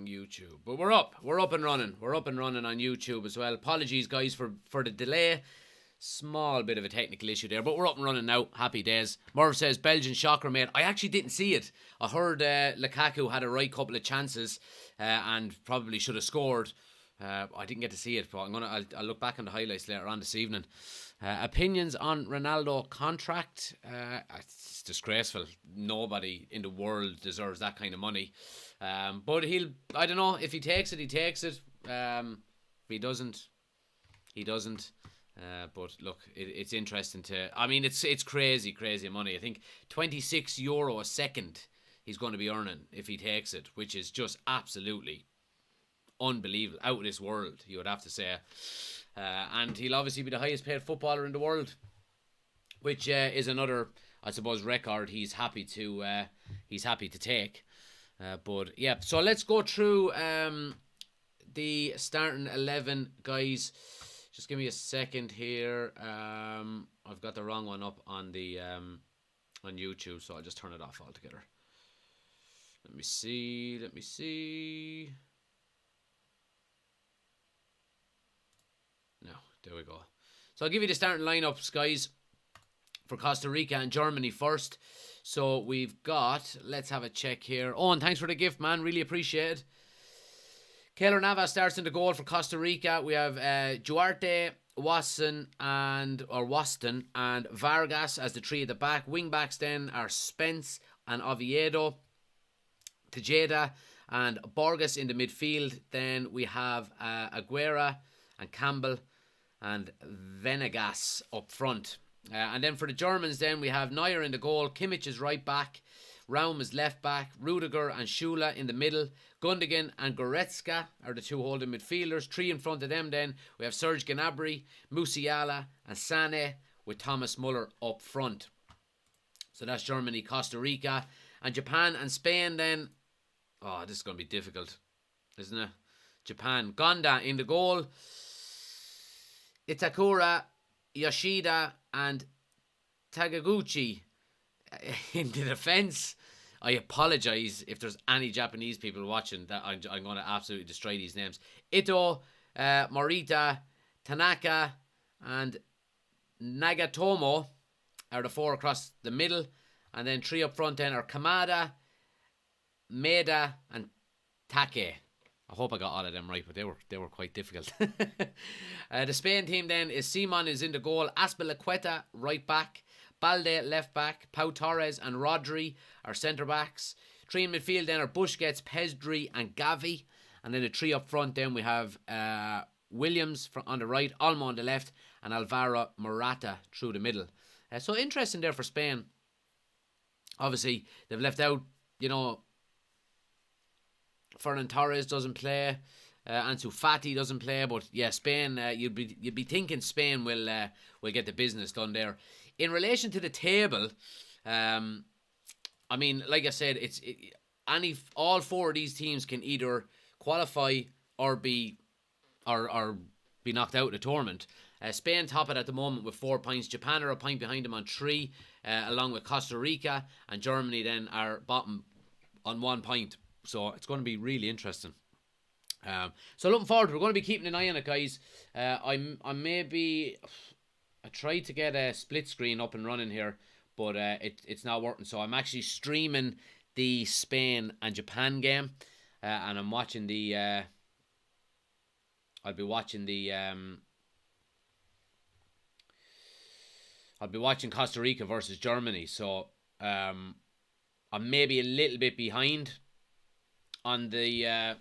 YouTube. But we're up and running. We're up and running on YouTube as well. Apologies, guys, for the delay. Small bit of a technical issue there, but we're up and running now. Happy days. Merv says, Belgian shocker, mate. I actually didn't see it. I heard Lukaku had a right couple of chances and probably should have scored. I didn't get to see it, but I'll look back on the highlights later on this evening. Opinions on Ronaldo contract? It's disgraceful. Nobody in the world deserves that kind of money. But I don't know, if he takes it, he takes it. If he doesn't, he doesn't. But look, it's interesting it's crazy money. I think €26 a second he's going to be earning if he takes it, which is just absolutely unbelievable, out of this world, you would have to say. And he'll obviously be the highest paid footballer in the world, which is another, I suppose, record he's happy to take. But yeah, so let's go through the starting 11, guys. Just give me a second here. I've got the wrong one up on the on YouTube, so I'll just turn it off altogether. Let me see. No, there we go. So I'll give you the starting lineups, guys, for Costa Rica and Germany first. So we've got, let's have a check here. Owen, thanks for the gift, man. Really appreciate it. Keylor Navas starts in the goal for Costa Rica. We have Duarte, Waston and Vargas as the three at the back. Wing backs then are Spence and Oviedo, Tejeda and Borges in the midfield. Then we have Aguera and Campbell and Venegas up front. And then for the Germans then we have Neuer in the goal, Kimmich is right back, Raum is left back, Rudiger and Schula in the middle, Gundogan and Goretzka are the two holding midfielders. Three in front of them then we have Serge Gnabry, Musiala and Sané with Thomas Muller up front. So that's Germany, Costa Rica. And Japan and Spain then. Oh, this is going to be difficult, isn't it? Japan, Gonda in the goal, Itakura, Yoshida and Tagaguchi in the defence. I apologise if there's any Japanese people watching, that I'm going to absolutely destroy these names. Ito, Morita, Tanaka and Nagatomo are the four across the middle. And then three up front then are Kamada, Maeda and Take. I hope I got all of them right, but they were quite difficult. The Spain team then is Simon is in the goal, Azpilicueta right back, Balde left back, Pau Torres and Rodri are centre backs. Three in midfield then are Busquets, Pedri and Gavi. And then the three up front then we have Williams on the right, Olmo on the left and Alvaro Morata through the middle. So interesting there for Spain. Obviously they've left out, Ferran Torres doesn't play, Ansu Fati doesn't play, but yeah, Spain. You'd be thinking Spain will get the business done there. In relation to the table, like I said, all four of these teams can either qualify or be knocked out of the tournament. Spain top it at the moment with 4 points. Japan are a point behind them on 3, along with Costa Rica, and Germany then are bottom on 1 point. So it's going to be really interesting. So looking forward, we're going to be keeping an eye on it, guys. I tried to get a split screen up and running here, but it's not working. So I'm actually streaming the Spain and Japan game, and I'm watching the. I'll be watching Costa Rica versus Germany. So I'm maybe a little bit behind on the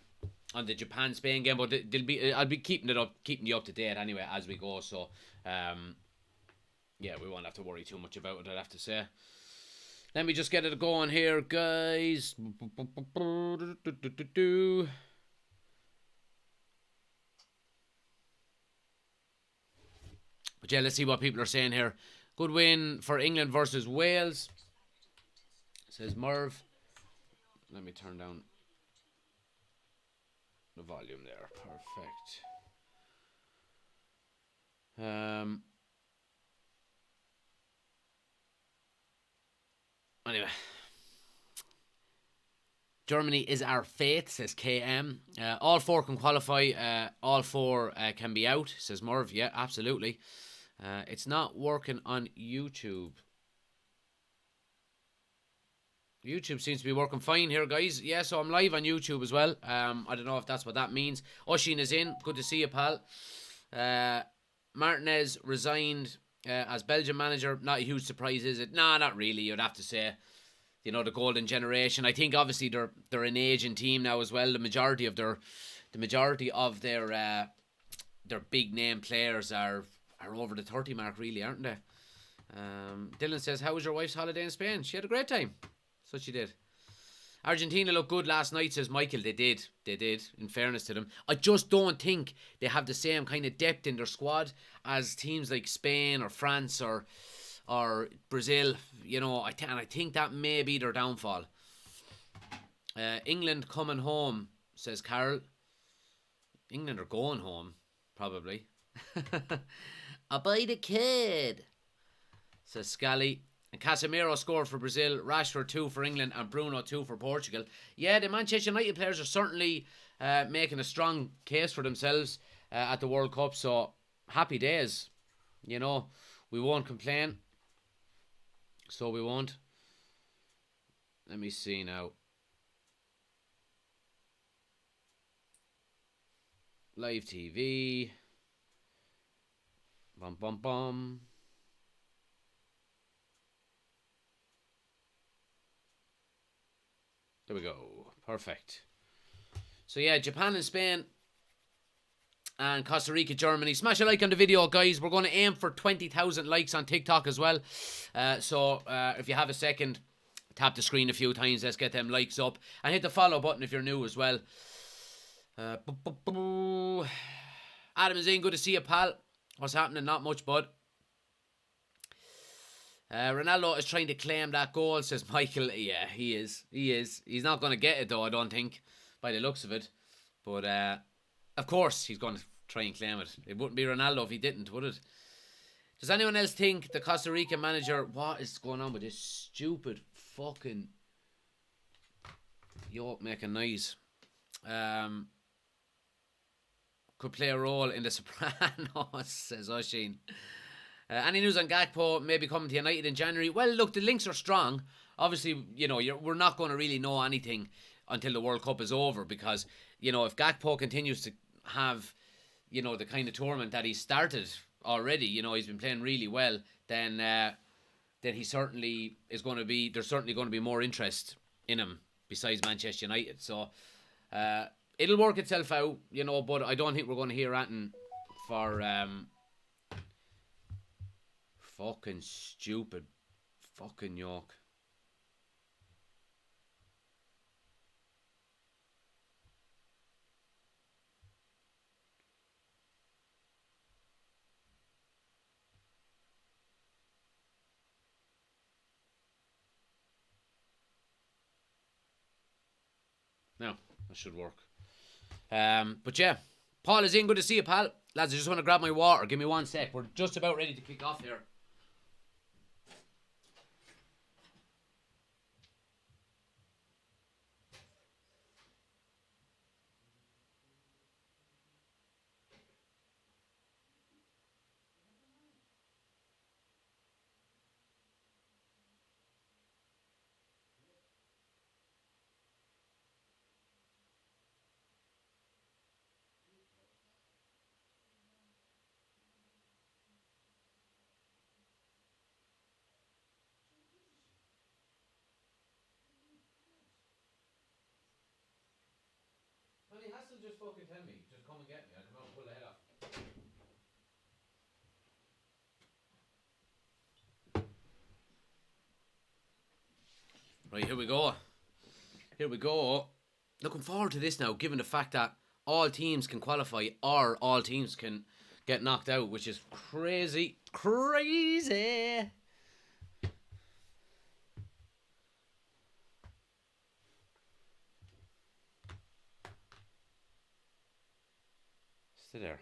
Japan-Spain game, but I'll be keeping you up to date anyway as we go. So we won't have to worry too much about it, I'd have to say. Let me just get it going here, guys. But yeah, let's see what people are saying here. Good win for England versus Wales, says Merv. Let me turn down the volume there. Perfect. Anyway, Germany is our fate, says KM. All four can qualify. All four can be out, says Merv. Yeah, absolutely. It's not working on YouTube. YouTube seems to be working fine here, guys. Yeah, so I'm live on YouTube as well. I don't know if that's what that means. Oshin is in. Good to see you, pal. Martinez resigned as Belgian manager. Not a huge surprise, is it? Nah, not really. You'd have to say, you know, the golden generation. I think obviously they're an aging team now as well. The majority of their big name players are over the 30 mark, really, aren't they? Dylan says, "How was your wife's holiday in Spain?" She had a great time. So she did. Argentina looked good last night, says Michael. They did, in fairness to them. I just don't think they have the same kind of depth in their squad as teams like Spain or France or Brazil. You know, I think that may be their downfall. England coming home, says Carol. England are going home, probably. I'll buy the kid, says Scally. And Casemiro scored for Brazil, Rashford 2 for England, and Bruno 2 for Portugal. Yeah, the Manchester United players are certainly making a strong case for themselves at the World Cup, so happy days. You know, we won't complain. So we won't. Let me see now. Live TV. Bum bum bum. There we go. Perfect. So yeah, Japan and Spain and Costa Rica, Germany. Smash a like on the video, guys. We're going to aim for 20,000 likes on TikTok as well. So if you have a second, tap the screen a few times. Let's get them likes up. And hit the follow button if you're new as well. Adam is in. Good to see you, pal. What's happening? Not much, bud. Ronaldo is trying to claim that goal, says Michael. Yeah, he is. He's not going to get it, though, I don't think, by the looks of it. But, of course, he's going to try and claim it. It wouldn't be Ronaldo if he didn't, would it? Does anyone else think the Costa Rican manager... What is going on with this stupid fucking... yoke making noise? Could play a role in The Sopranos, says Oshin. Any news on Gakpo maybe coming to United in January? Well, look, the links are strong. Obviously, you know, we're not going to really know anything until the World Cup is over because, you know, if Gakpo continues to have, you know, the kind of tournament that he started already, you know, he's been playing really well, then he certainly is going to be, there's certainly going to be more interest in him besides Manchester United. So, it'll work itself out, you know, but I don't think we're going to hear anything for... fucking stupid fucking yoke. Now, that should work. But yeah, Paul is in. Good to see you, pal. Lads, I just want to grab my water. Give me 1 sec. We're just about ready to kick off here. Well, he has to just fucking tell me. Just come and get me. I'll come out and pull the head off. Right, here we go. Here we go. Looking forward to this now, given the fact that all teams can qualify or all teams can get knocked out, which is crazy. Crazy! Stay there.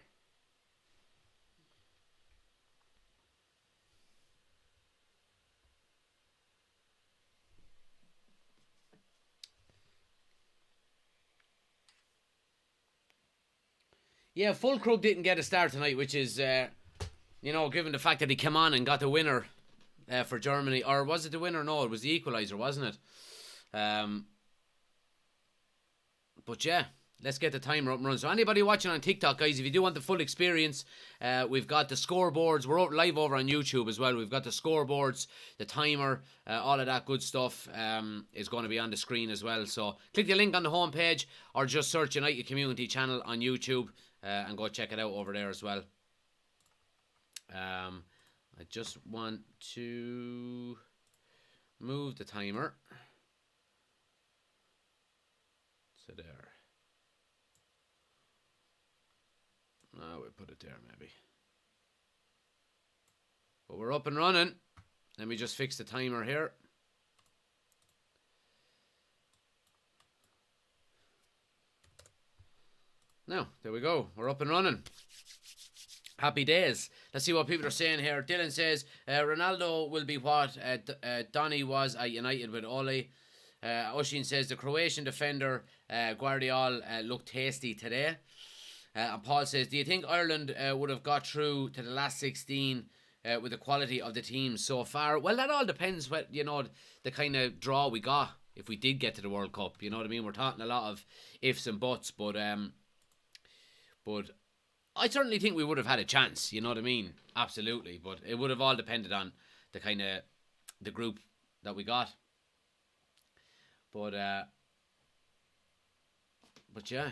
Yeah, Fulkrug didn't get a start tonight, which is, given the fact that he came on and got the winner for Germany. Or was it the winner? No, it was the equaliser, wasn't it? But yeah, let's get the timer up and running. So anybody watching on TikTok, guys, if you do want the full experience, we've got the scoreboards. We're live over on YouTube as well. We've got the scoreboards, the timer, all of that good stuff is going to be on the screen as well. So click the link on the homepage or just search United Community Channel on YouTube and go check it out over there as well. I just want to move the timer. So there. No, we put it there maybe. But we're up and running. Let me just fix the timer here. Now, there we go. We're up and running. Happy days. Let's see what people are saying here. Dylan says, Ronaldo will be what Donny was at United with Ole. Oshin says, the Croatian defender, Guardiola, looked tasty today. And Paul says, do you think Ireland would have got through to the last 16 with the quality of the team so far? Well, that all depends what, the kind of draw we got if we did get to the World Cup. You know what I mean? We're talking a lot of ifs and buts, but I certainly think we would have had a chance, you know what I mean? Absolutely, but it would have all depended on the kind of the group that we got. But yeah.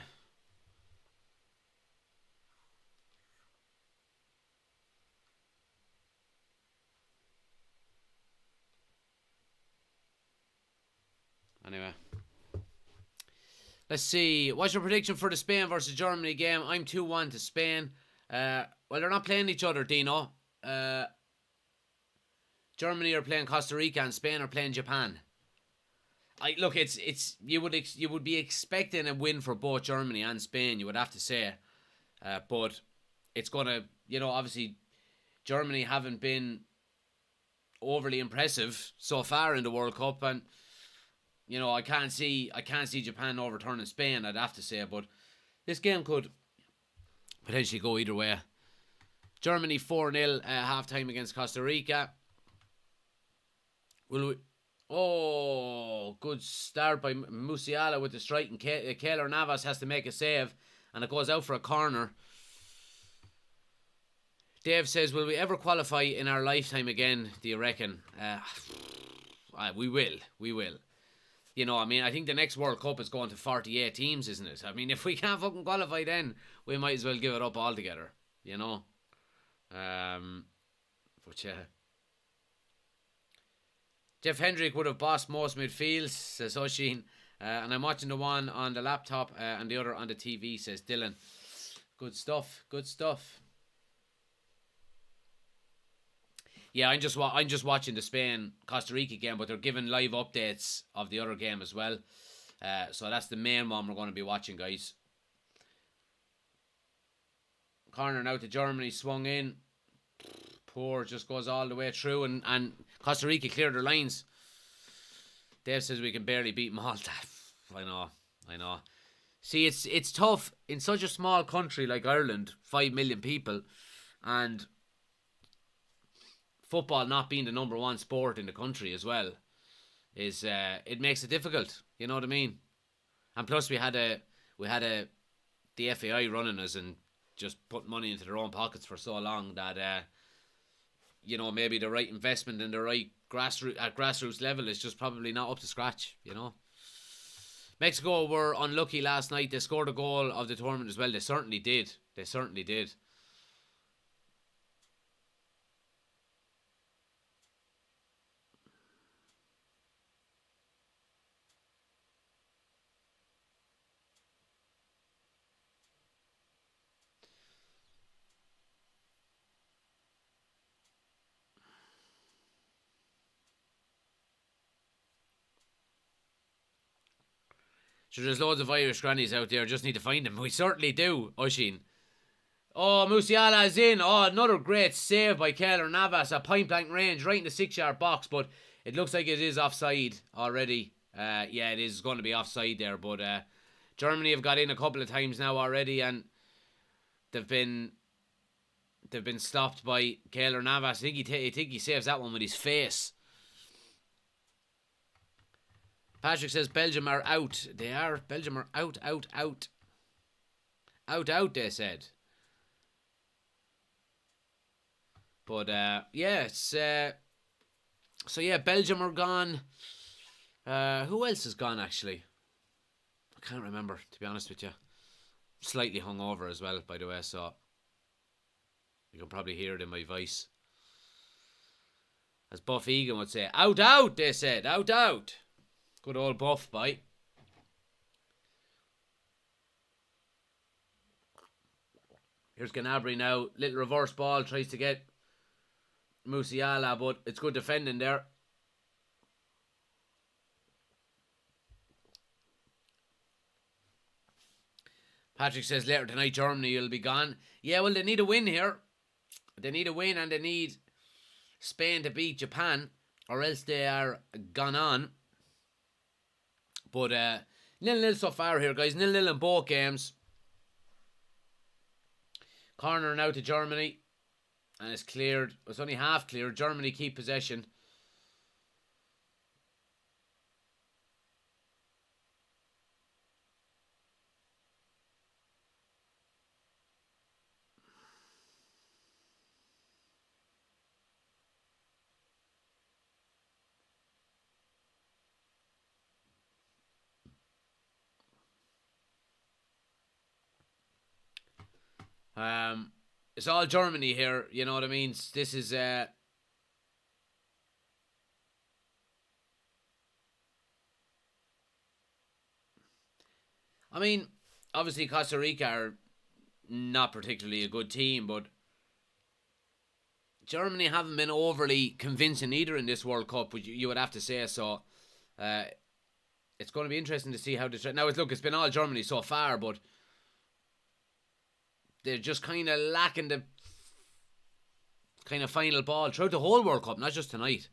Anyway. Let's see. What's your prediction for the Spain versus Germany game? I'm 2-1 to Spain. Well, they're not playing each other, Dino. Germany are playing Costa Rica and Spain are playing Japan. Look, it's you would be expecting a win for both Germany and Spain, you would have to say. But it's gonna, obviously Germany haven't been overly impressive so far in the World Cup, and I can't see Japan overturning Spain, I'd have to say, but this game could potentially go either way. Germany 4-0 half-time against Costa Rica. Will we... Oh, good start by Musiala with the strike, and Keylor Navas has to make a save, and it goes out for a corner. Dave says, will we ever qualify in our lifetime again, do you reckon? We will. I think the next World Cup is going to 48 teams, isn't it? I mean, if we can't fucking qualify then, we might as well give it up altogether, But yeah. Jeff Hendrick would have bossed most midfields, says Oshin. And I'm watching the one on the laptop and the other on the TV, says Dylan. Good stuff. Yeah, I'm just watching the Spain Costa Rica game, but they're giving live updates of the other game as well. So that's the main one we're going to be watching, guys. Corner now to Germany, swung in. Poor, just goes all the way through, and Costa Rica cleared their lines. Dave says we can barely beat Malta. I know. See, it's tough in such a small country like Ireland, 5 million people, and football not being the number one sport in the country as well is it makes it difficult. You know what I mean? And plus we had the FAI running us and just put money into their own pockets for so long that maybe the right investment in the right grassroots level is just probably not up to scratch. Mexico were unlucky last night. They scored a goal of the tournament as well. They certainly did. So there's loads of Irish grannies out there. Just need to find them. We certainly do, Oshin. Oh, Musiala is in. Oh, another great save by Keylor Navas at point blank range, right in the 6-yard box. But it looks like it is offside already. Yeah, it is going to be offside there. But Germany have got in a couple of times now already. And they've been stopped by Keylor Navas. I think he saves that one with his face. Patrick says Belgium are out. They are. Belgium are out. Out, they said. But, yeah, it's... so, yeah, Belgium are gone. Who else is gone, actually? I can't remember, to be honest with you. Slightly hungover as well, by the way, so... You can probably hear it in my voice. As Buff Egan would say, out, they said. Out. Good old Buff, boy. Here's Gnabry now. Little reverse ball. Tries to get Musiala, but it's good defending there. Patrick says later tonight Germany will be gone. Yeah, well, they need a win here. They need a win and they need Spain to beat Japan or else they are gone on. But 0-0 so far here, guys. 0-0 in both games. Corner now to Germany. And it's cleared. It's only half cleared. Germany keep possession. It's all Germany here, you know what I mean? This is I mean, obviously Costa Rica are not particularly a good team, but Germany haven't been overly convincing either in this World Cup, which you would have to say. So it's going to be interesting to see how this... Now, it's been all Germany so far, but they're just kind of lacking the kind of final ball throughout the whole World Cup, not just tonight.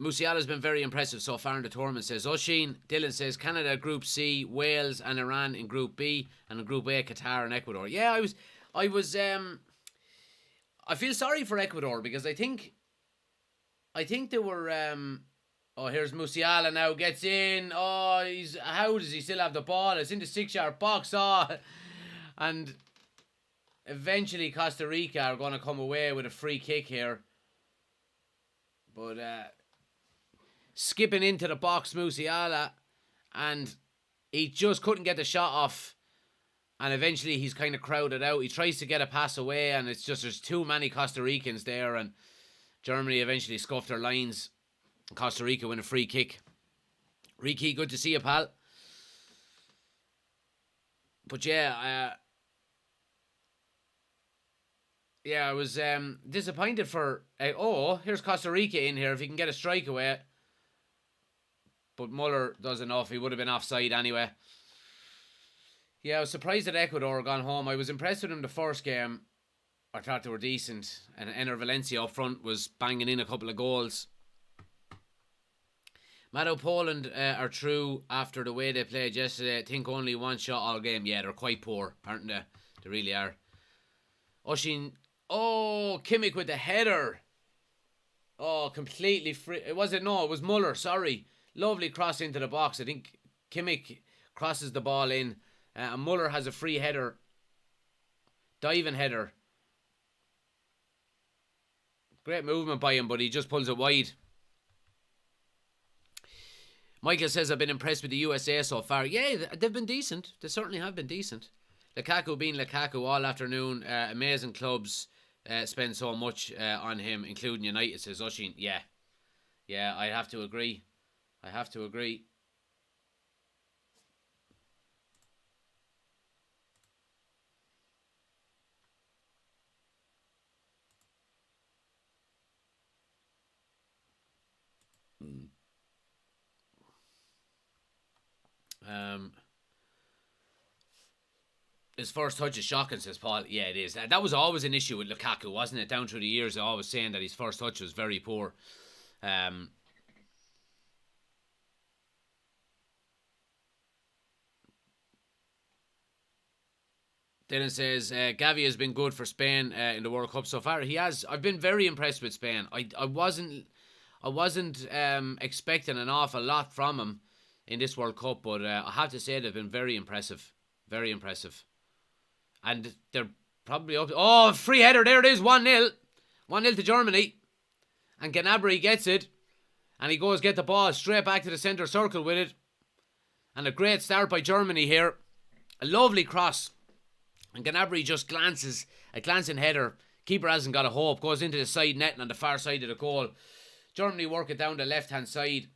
Musiala's been very impressive so far in the tournament, says Oshin. Dylan says Canada Group C, Wales and Iran in Group B, and in Group A, Qatar and Ecuador. Yeah, I feel sorry for Ecuador because I think they were oh, here's Musiala now, gets in. Oh, how does he still have the ball? It's in the 6-yard box. Oh, and eventually Costa Rica are going to come away with a free kick here. But skipping into the box, Musiala, and he just couldn't get the shot off. And eventually he's kind of crowded out. He tries to get a pass away, and it's just there's too many Costa Ricans there, and Germany eventually scuffed their lines. Costa Rica win a free kick. Ricky, good to see you, pal. But yeah, I was disappointed for... here's Costa Rica in here. If he can get a strike away. But Muller does enough. He would have been offside anyway. Yeah, I was surprised that Ecuador had gone home. I was impressed with them the first game. I thought they were decent. And Ener Valencia up front was banging in a couple of goals. Maddo Poland are through after the way they played yesterday. I think only one shot all game. Yeah, they're quite poor, aren't they? They really are. Oshin. Oh, Kimmich with the header. Oh, completely free. It was Muller, sorry. Lovely cross into the box. I think Kimmich crosses the ball in. And Muller has a free header. Diving header. Great movement by him, but he just pulls it wide. Michael says, I've been impressed with the USA so far. Yeah, they've been decent. They certainly have been decent. Lukaku being Lukaku all afternoon. Amazing clubs spend so much on him, including United, says Oshin. Yeah, I have to agree. His first touch is shocking, says Paul. Yeah, it is. That was always an issue with Lukaku, wasn't it? Down through the years, I always saying that his first touch was very poor. Then it says Gavi has been good for Spain in the World Cup so far. He has. I've been very impressed with Spain. I wasn't expecting an awful lot from him in this World Cup, but I have to say they've been very impressive. Very impressive. And they're probably up. Oh, free header. There it is. 1-0. 1-0 to Germany. And Gnabry gets it. And he goes get the ball straight back to the centre circle with it. And a great start by Germany here. A lovely cross. And Gnabry just glances. A glancing header. Keeper hasn't got a hope. Goes into the side netting on the far side of the goal. Germany work it down the left-hand side.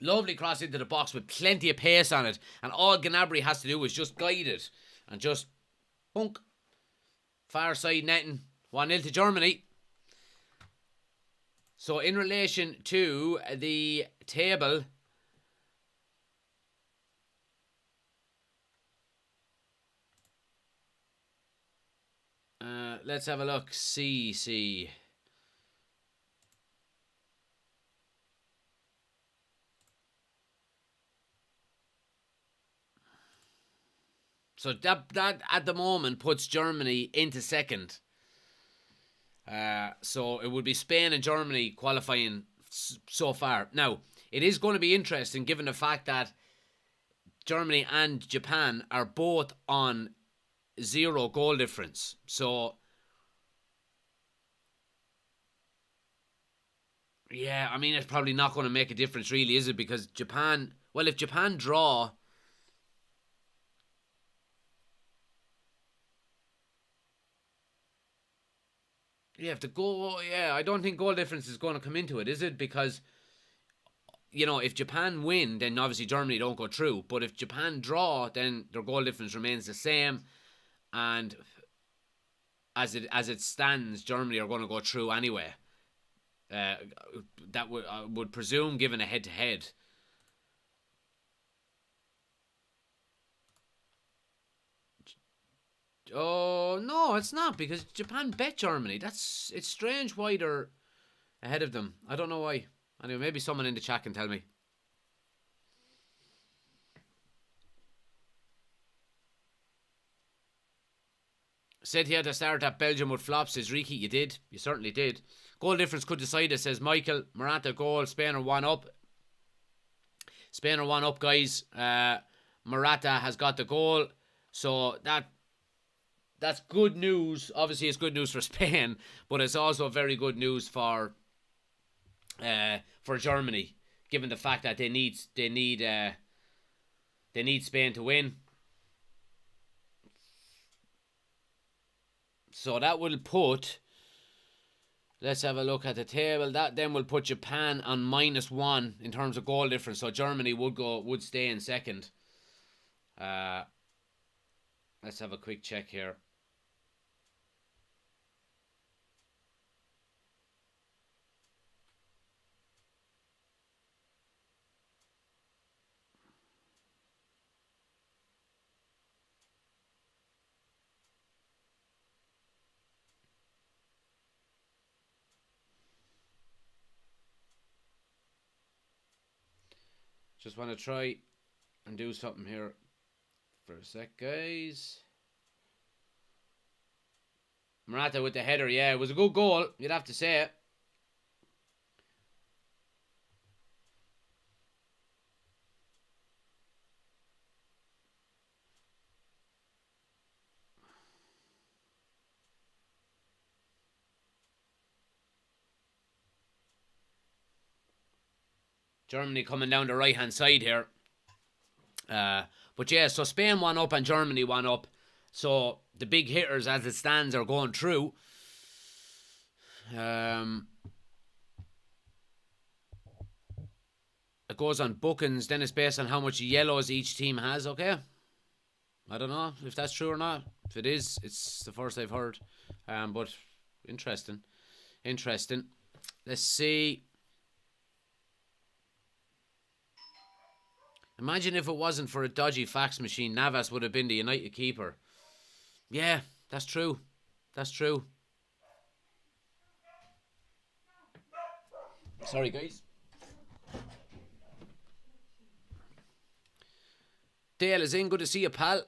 Lovely cross into the box with plenty of pace on it. And all Gnabry has to do is just guide it. And just, bunk. Far side netting. 1-0 to Germany. So in relation to the table, let's have a look. See. So that at the moment puts Germany into second. So it would be Spain and Germany qualifying so far. Now, it is going to be interesting given the fact that Germany and Japan are both on 0 goal difference. So, yeah, I mean, it's probably not going to make a difference really, is it? Because Japan, well, if Japan draw... Yeah, if the goal, I don't think goal difference is going to come into it, is it? Because, you know, if Japan win, then obviously Germany don't go through. But if Japan draw, then their goal difference remains the same. And as it stands, Germany are going to go through anyway. That would presume, given a head-to-head. Oh, no, it's not, because Japan bet Germany. It's strange why they're ahead of them. I don't know why. Anyway, maybe someone in the chat can tell me. Said he had to start at Belgium with flops, says Riki. You did. You certainly did. Goal difference could decide it, says Michael. Morata goal. Spain are 1 up. Spain are 1 up, guys. Morata has got the goal. So that's good news. Obviously, it's good news for Spain, but it's also very good news for Germany, given the fact that they need Spain to win. So that will put. Let's have a look at the table. That then will put Japan on -1 in terms of goal difference. So Germany would stay in second. Let's have a quick check here. Just want to try and do something here for a sec, guys. Morata with the header, yeah, it was a good goal, you'd have to say it. Germany coming down the right-hand side here. But yeah, so Spain 1 up and Germany 1 up. So the big hitters, as it stands, are going through. It goes on bookings. Then it's based on how much yellows each team has, okay? I don't know if that's true or not. If it is, it's the first I've heard. But interesting. Let's see. Imagine if it wasn't for a dodgy fax machine, Navas would have been the United keeper. Yeah, that's true. Sorry, guys. Dale is in. Good to see you, pal.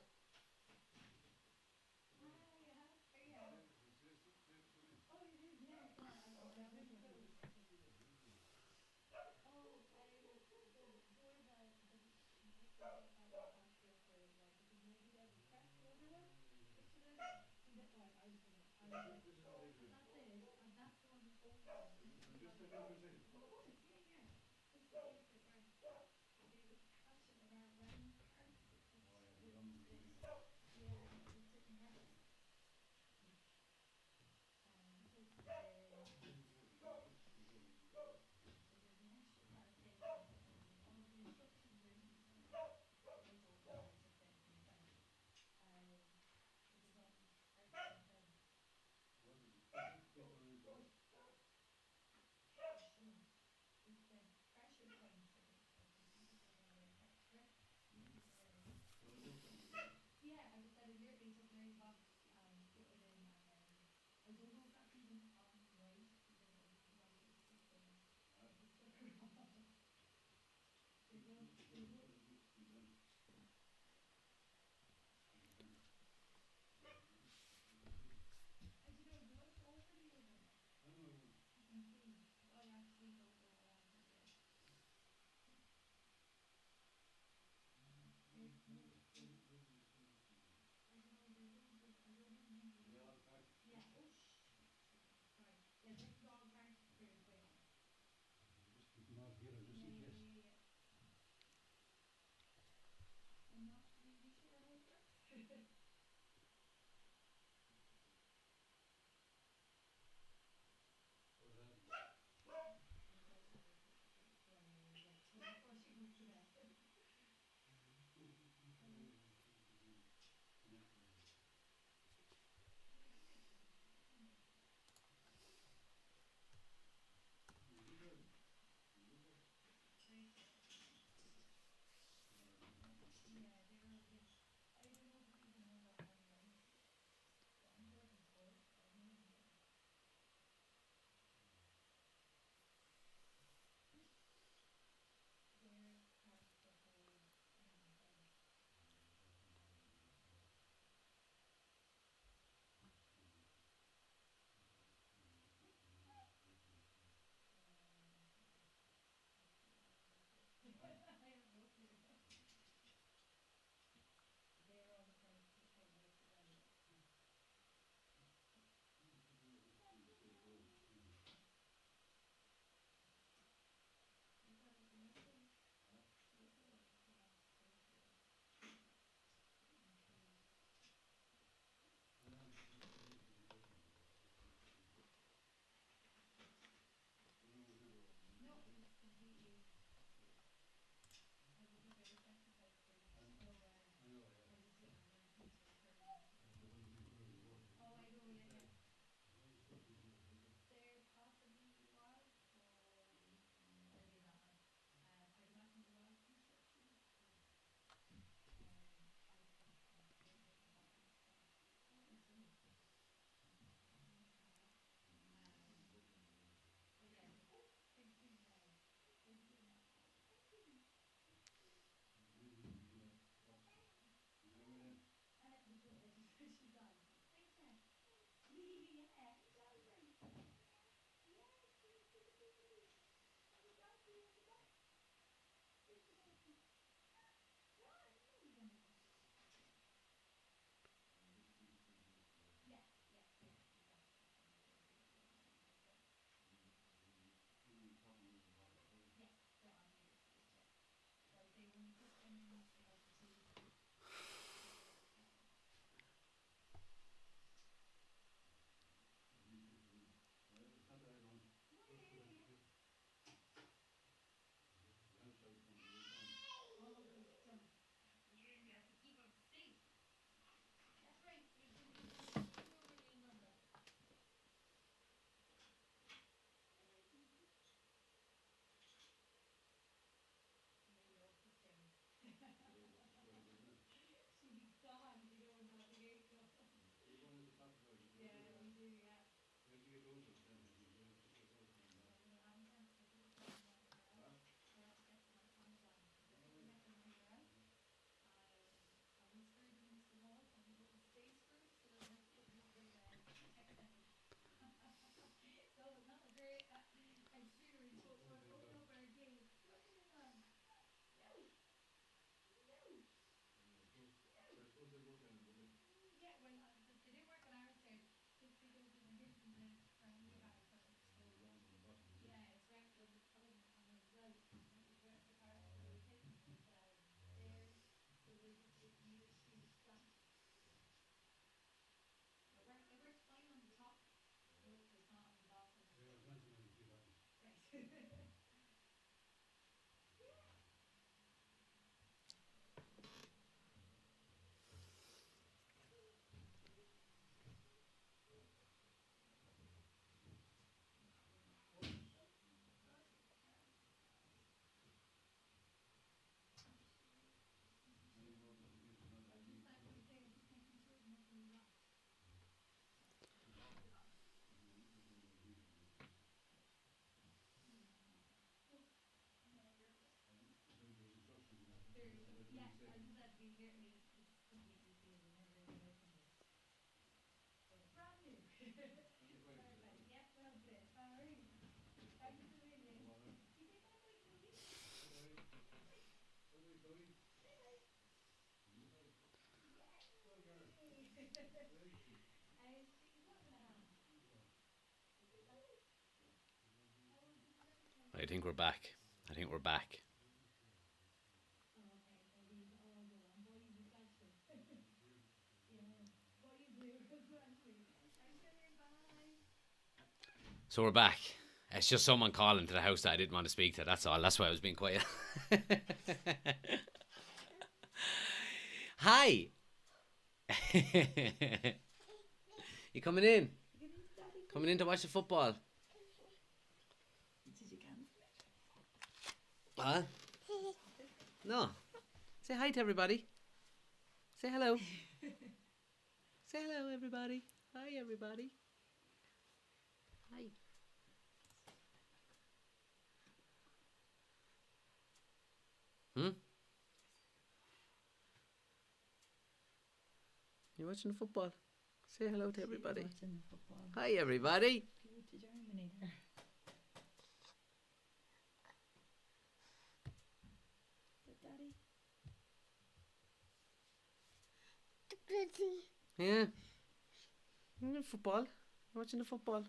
I think we're back. I think we're back. So we're back. It's just someone calling to the house that I didn't want to speak to. That's all. That's why I was being quiet. Hi. You coming in? Coming in to watch the football? Huh? No. Say hi to everybody. Say hello. Say hello, everybody. Hi, everybody. Hi. You watching the football? Say hello to everybody. Hi, everybody. To Germany there. Daddy? Yeah. Football. Watching the football.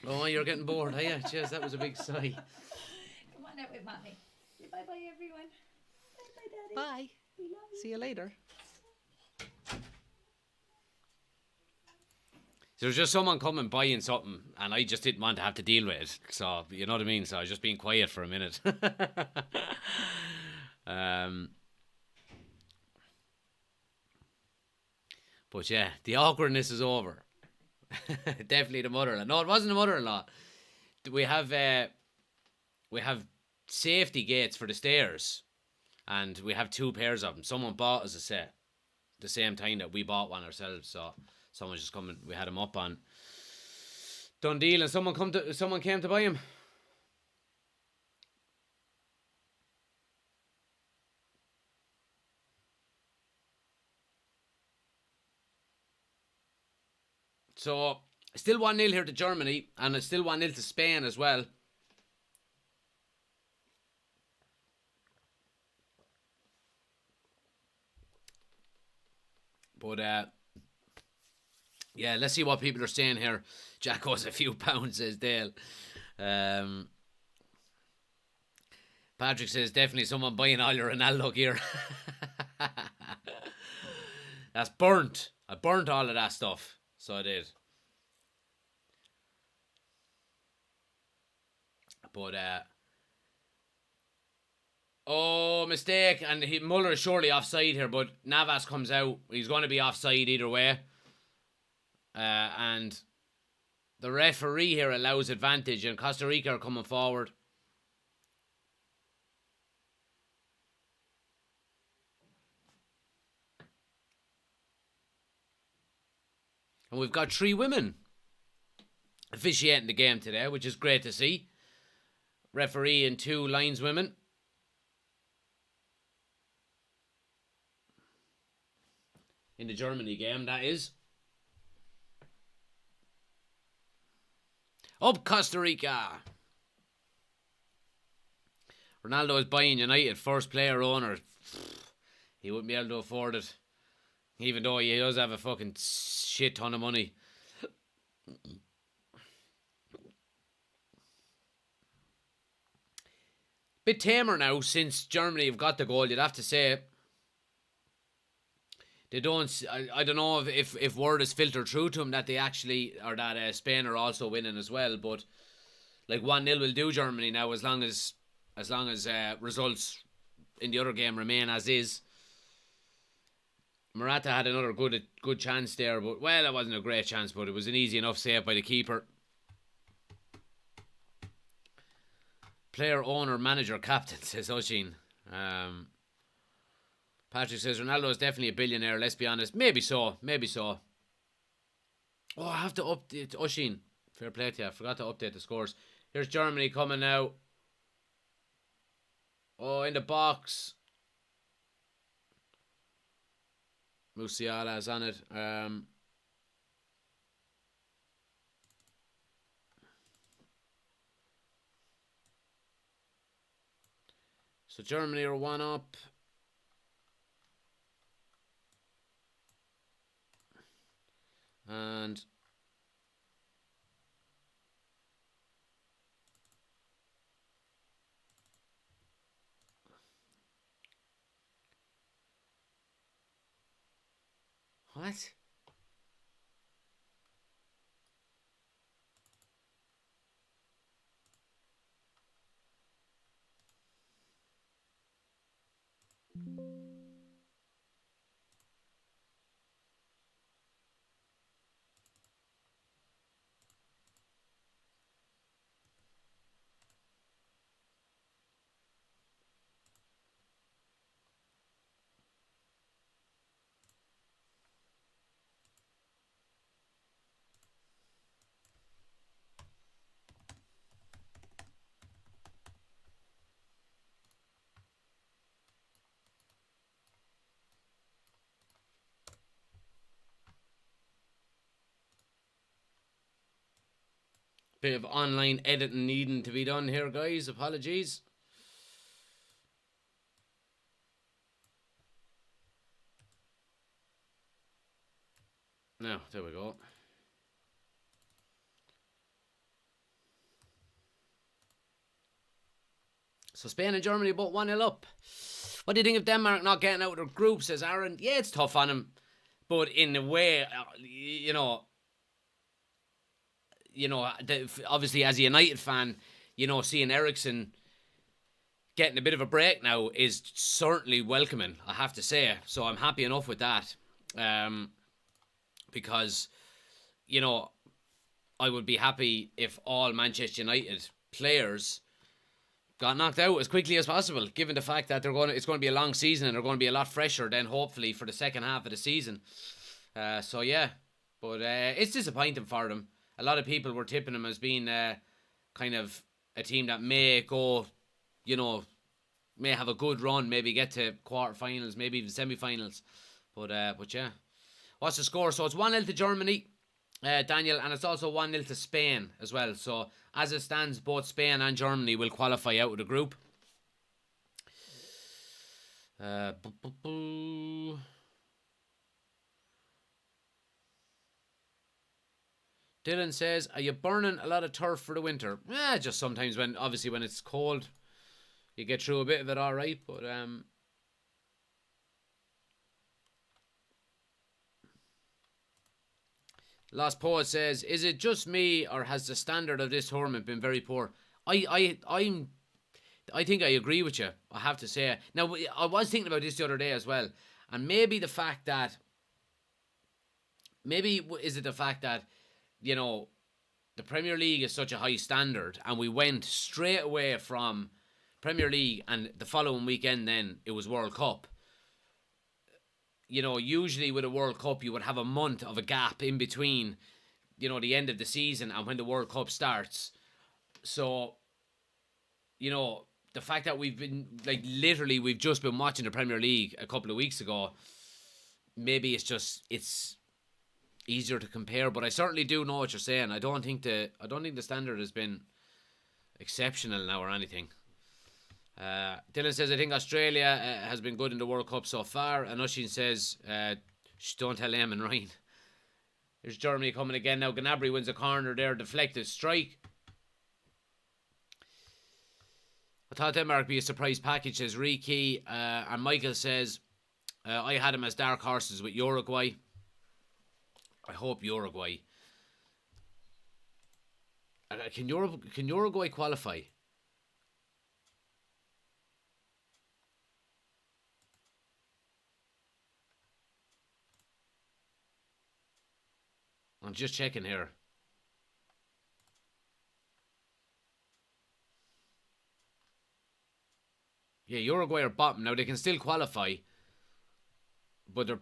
Oh, you're getting bored, are you? Jeez, that was a big sigh. Come on out with Mommy. Say bye-bye, everyone. Bye-bye, Daddy. Bye. We love you. See you later. There was just someone coming buying something, and I just didn't want to have to deal with it. So, you know what I mean? So I was just being quiet for a minute. But yeah, the awkwardness is over. Definitely the mother-in-law. No, it wasn't the mother-in-law. We have safety gates for the stairs, and we have 2 pairs of them. Someone bought us a set the same time that we bought one ourselves. So someone just coming. We had them up on done deal, and someone came to buy him. So still 1-0 here to Germany, and it's still 1-0 to Spain as well. But yeah, let's see what people are saying here. Jack owes a few pounds, says Dale. Patrick says definitely someone buying all your Ronaldo gear. That's burnt. I burnt all of that stuff. So I did. But oh, mistake, and Muller is surely offside here, but Navas comes out. He's going to be offside either way. And the referee here allows advantage, and Costa Rica are coming forward. And we've got 3 women officiating the game today, which is great to see. Referee and 2 lineswomen. In the Germany game, that is. Up Costa Rica. Ronaldo is buying United, first player owner. He wouldn't be able to afford it. Even though he does have a fucking shit ton of money. Bit tamer now since Germany have got the goal, you'd have to say. They don't. I don't know if word is filtered through to them that they actually, or that Spain are also winning as well. But like 1-0 will do Germany now, as long as results in the other game remain as is. Morata had another good chance there, but well, it wasn't a great chance, but it was an easy enough save by the keeper. Player, owner, manager, captain, says Oshin. Patrick says Ronaldo is definitely a billionaire, let's be honest. Maybe so. Oh, I have to update Oshin. Fair play to you. I forgot to update the scores. Here's Germany coming now. Oh, in the box. Musiala's on it. So Germany are 1 up. And what? Bit of online editing needing to be done here, guys. Apologies. Now, there we go. So Spain and Germany both 1-0 up. What do you think of Denmark not getting out of their group, says Aaron? Yeah, it's tough on them. But in a way, obviously as a United fan, seeing Eriksen getting a bit of a break now is certainly welcoming, I have to say. So I'm happy enough with that. Because, I would be happy if all Manchester United players got knocked out as quickly as possible, given the fact that it's going to be a long season and they're going to be a lot fresher then hopefully for the second half of the season. So yeah, but it's disappointing for them. A lot of people were tipping them as being kind of a team that may go, may have a good run, maybe get to quarterfinals, maybe even semi-finals. But yeah. What's the score? So it's 1-0 to Germany, Daniel, and it's also 1-0 to Spain as well. So as it stands, both Spain and Germany will qualify out of the group. Dylan says, are you burning a lot of turf for the winter? Just sometimes when it's cold, you get through a bit of it all right. But Lost Poet says, is it just me or has the standard of this tournament been very poor? I think I agree with you, I have to say. Now, I was thinking about this the other day as well. And maybe the fact that, the Premier League is such a high standard and we went straight away from Premier League and the following weekend then it was World Cup. Usually with a World Cup you would have a month of a gap in between, the end of the season and when the World Cup starts. So, the fact that we've been, we've just been watching the Premier League a couple of weeks ago, maybe it's easier to compare, but I certainly do know what you're saying. I don't think the standard has been exceptional now or anything. Dylan says, I think Australia has been good in the World Cup so far. And Ushin says, don't tell Eamon Ryan. Here's Germany coming again now. Gnabry wins a corner there, deflected strike. I thought Denmark would be a surprise package, says Riki. And Michael says, I had him as dark horses with Uruguay. I hope Uruguay. Can Uruguay qualify? I'm just checking here. Yeah, Uruguay are bottom. Now, they can still qualify. But they're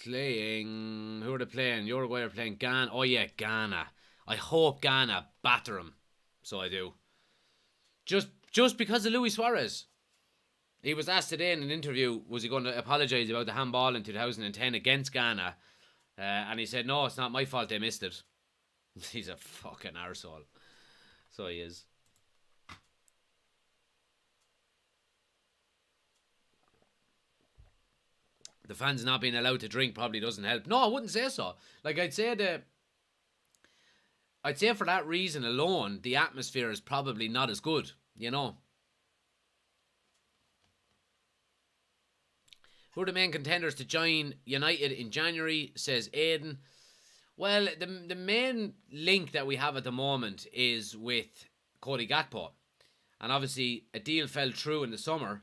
playing... Who are they playing? Uruguay are playing Ghana. Oh, yeah, Ghana. I hope Ghana batter them. So I do. Just because of Luis Suarez. He was asked today in an interview, was he going to apologise about the handball in 2010 against Ghana? And he said, no, it's not my fault they missed it. He's a fucking arsehole. So he is. The fans not being allowed to drink probably doesn't help. No, I wouldn't say so. Like, I'd say for that reason alone, the atmosphere is probably not as good, you know. Who are the main contenders to join United in January, says Aidan. Well, the main link that we have at the moment is with Cody Gakpo. And obviously, a deal fell through in the summer.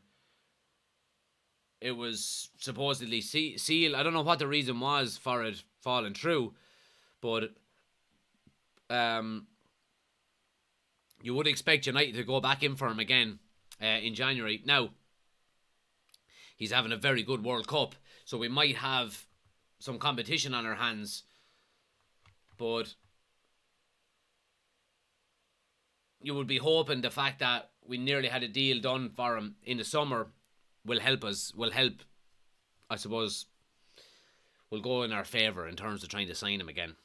It was supposedly sealed. I don't know what the reason was for it falling through. But you would expect United to go back in for him again in January. Now, he's having a very good World Cup, so we might have some competition on our hands. But you would be hoping the fact that we nearly had a deal done for him in the summer will help us, I suppose, will go in our favour in terms of trying to sign him again.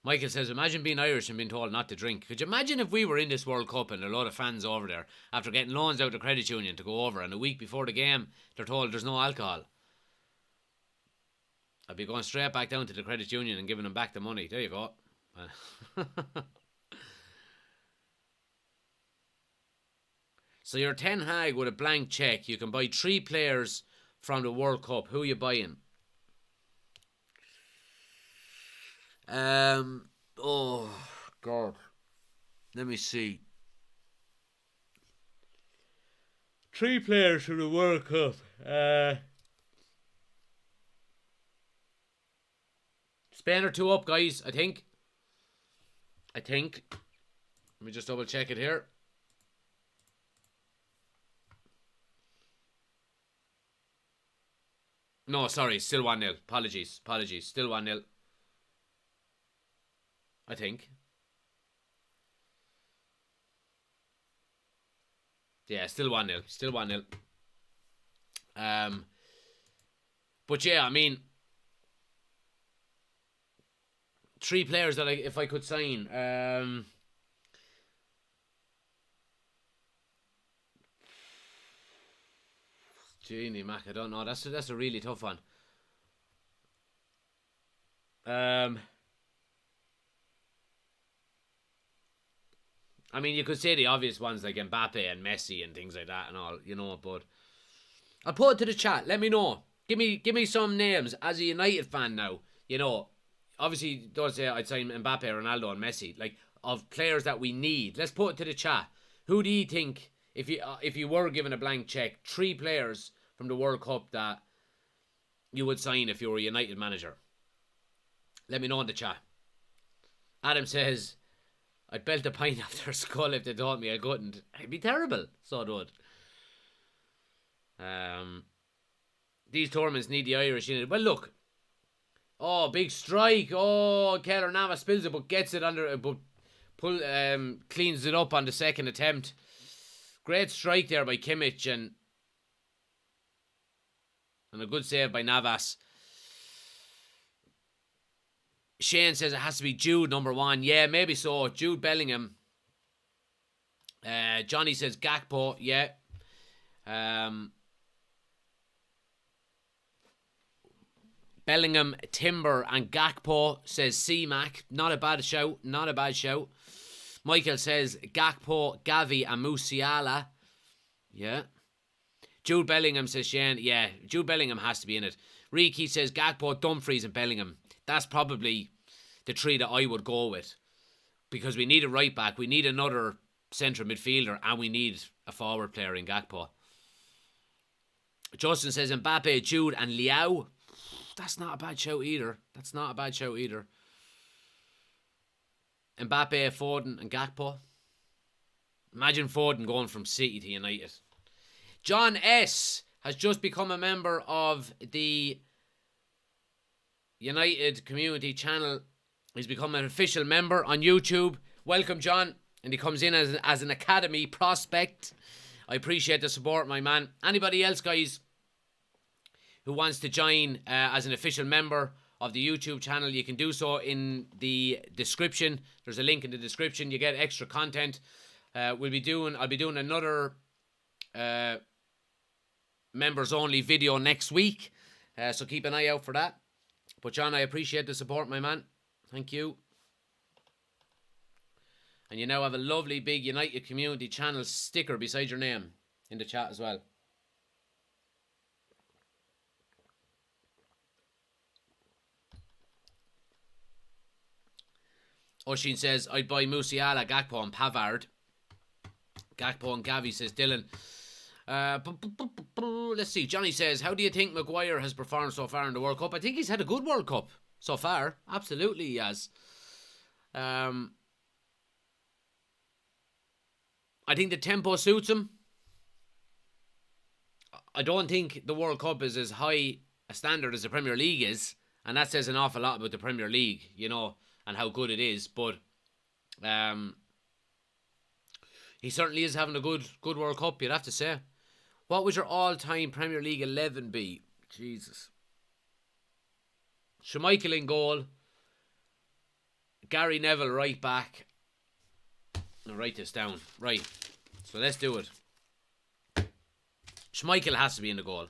Michael says, imagine being Irish and being told not to drink. Could you imagine if we were in this World Cup and a lot of fans over there, after getting loans out of the credit union to go over, and a week before the game, they're told there's no alcohol? I'd be going straight back down to the credit union and giving them back the money. There you go. So you're Ten Hag with a blank check. You can buy 3 players from the World Cup. Who are you buying? Oh, God. Let me see. 3 players from the World Cup. Spain are 2 up, guys, I think. Let me just double check it here. No, sorry, still 1-0. Apologies. Still 1-0. I think. Yeah, still 1-0. But yeah, I mean, 3 players that if I could sign. Genie Mac, I don't know. That's a really tough one. I mean, you could say the obvious ones like Mbappe and Messi and things like that and all, you know, but I'll put it to the chat. Let me know. Give me some names as a United fan now. You know, obviously, don't say I'd sign Mbappe, Ronaldo and Messi, like, of players that we need. Let's put it to the chat. Who do you think, if you were given a blank check, 3 players from the World Cup that you would sign if you were a United manager? Let me know in the chat. Adam says, I'd belt a pint off their skull if they told me I couldn't. It'd be terrible. So it would. These tournaments need the Irish in it. Well, look. Oh, big strike. Oh, Keller Navas spills it, but gets it under, but cleans it up on the second attempt. Great strike there by Kimmich and a good save by Navas. Shane says it has to be Jude, number 1. Yeah, maybe so. Jude Bellingham. Johnny says Gakpo. Yeah. Bellingham, Timber and Gakpo, says C-Mac. Not a bad shout. Michael says Gakpo, Gavi and Musiala. Yeah. Jude Bellingham, says Shane. Yeah, Jude Bellingham has to be in it. Riki says Gakpo, Dumfries and Bellingham. That's probably the 3 that I would go with. Because we need a right back, we need another central midfielder, and we need a forward player in Gakpo. Justin says Mbappe, Jude and Liao. That's not a bad shout either. Mbappe, Foden and Gakpo. Imagine Foden going from City to United. John S. has just become a member of the United Community Channel. He's become an official member on YouTube. Welcome, John. And he comes in as an academy prospect. I appreciate the support, my man. Anybody else, guys, who wants to join as an official member of the YouTube channel, you can do so in the description. There's a link in the description. You get extra content. I'll be doing another members only video next week. So keep an eye out for that. But John, I appreciate the support, my man. Thank you. And you now have a lovely big United Community Channel sticker beside your name in the chat as well. Oshin says, I'd buy Musiala, Gakpo and Pavard. Gakpo and Gavi, says Dylan. Let's see. Johnny says, how do you think Maguire has performed so far in the World Cup? I think he's had a good World Cup so far. Absolutely he has. I think the tempo suits him. I don't think the World Cup is as high a standard as the Premier League is. And that says an awful lot about the Premier League, you know, and how good it is. But he certainly is having a good World Cup, you'd have to say. What would your all-time Premier League 11 be? Jesus. Schmeichel in goal. Gary Neville right back. I'll write this down. Right. So let's do it. Schmeichel has to be in the goal.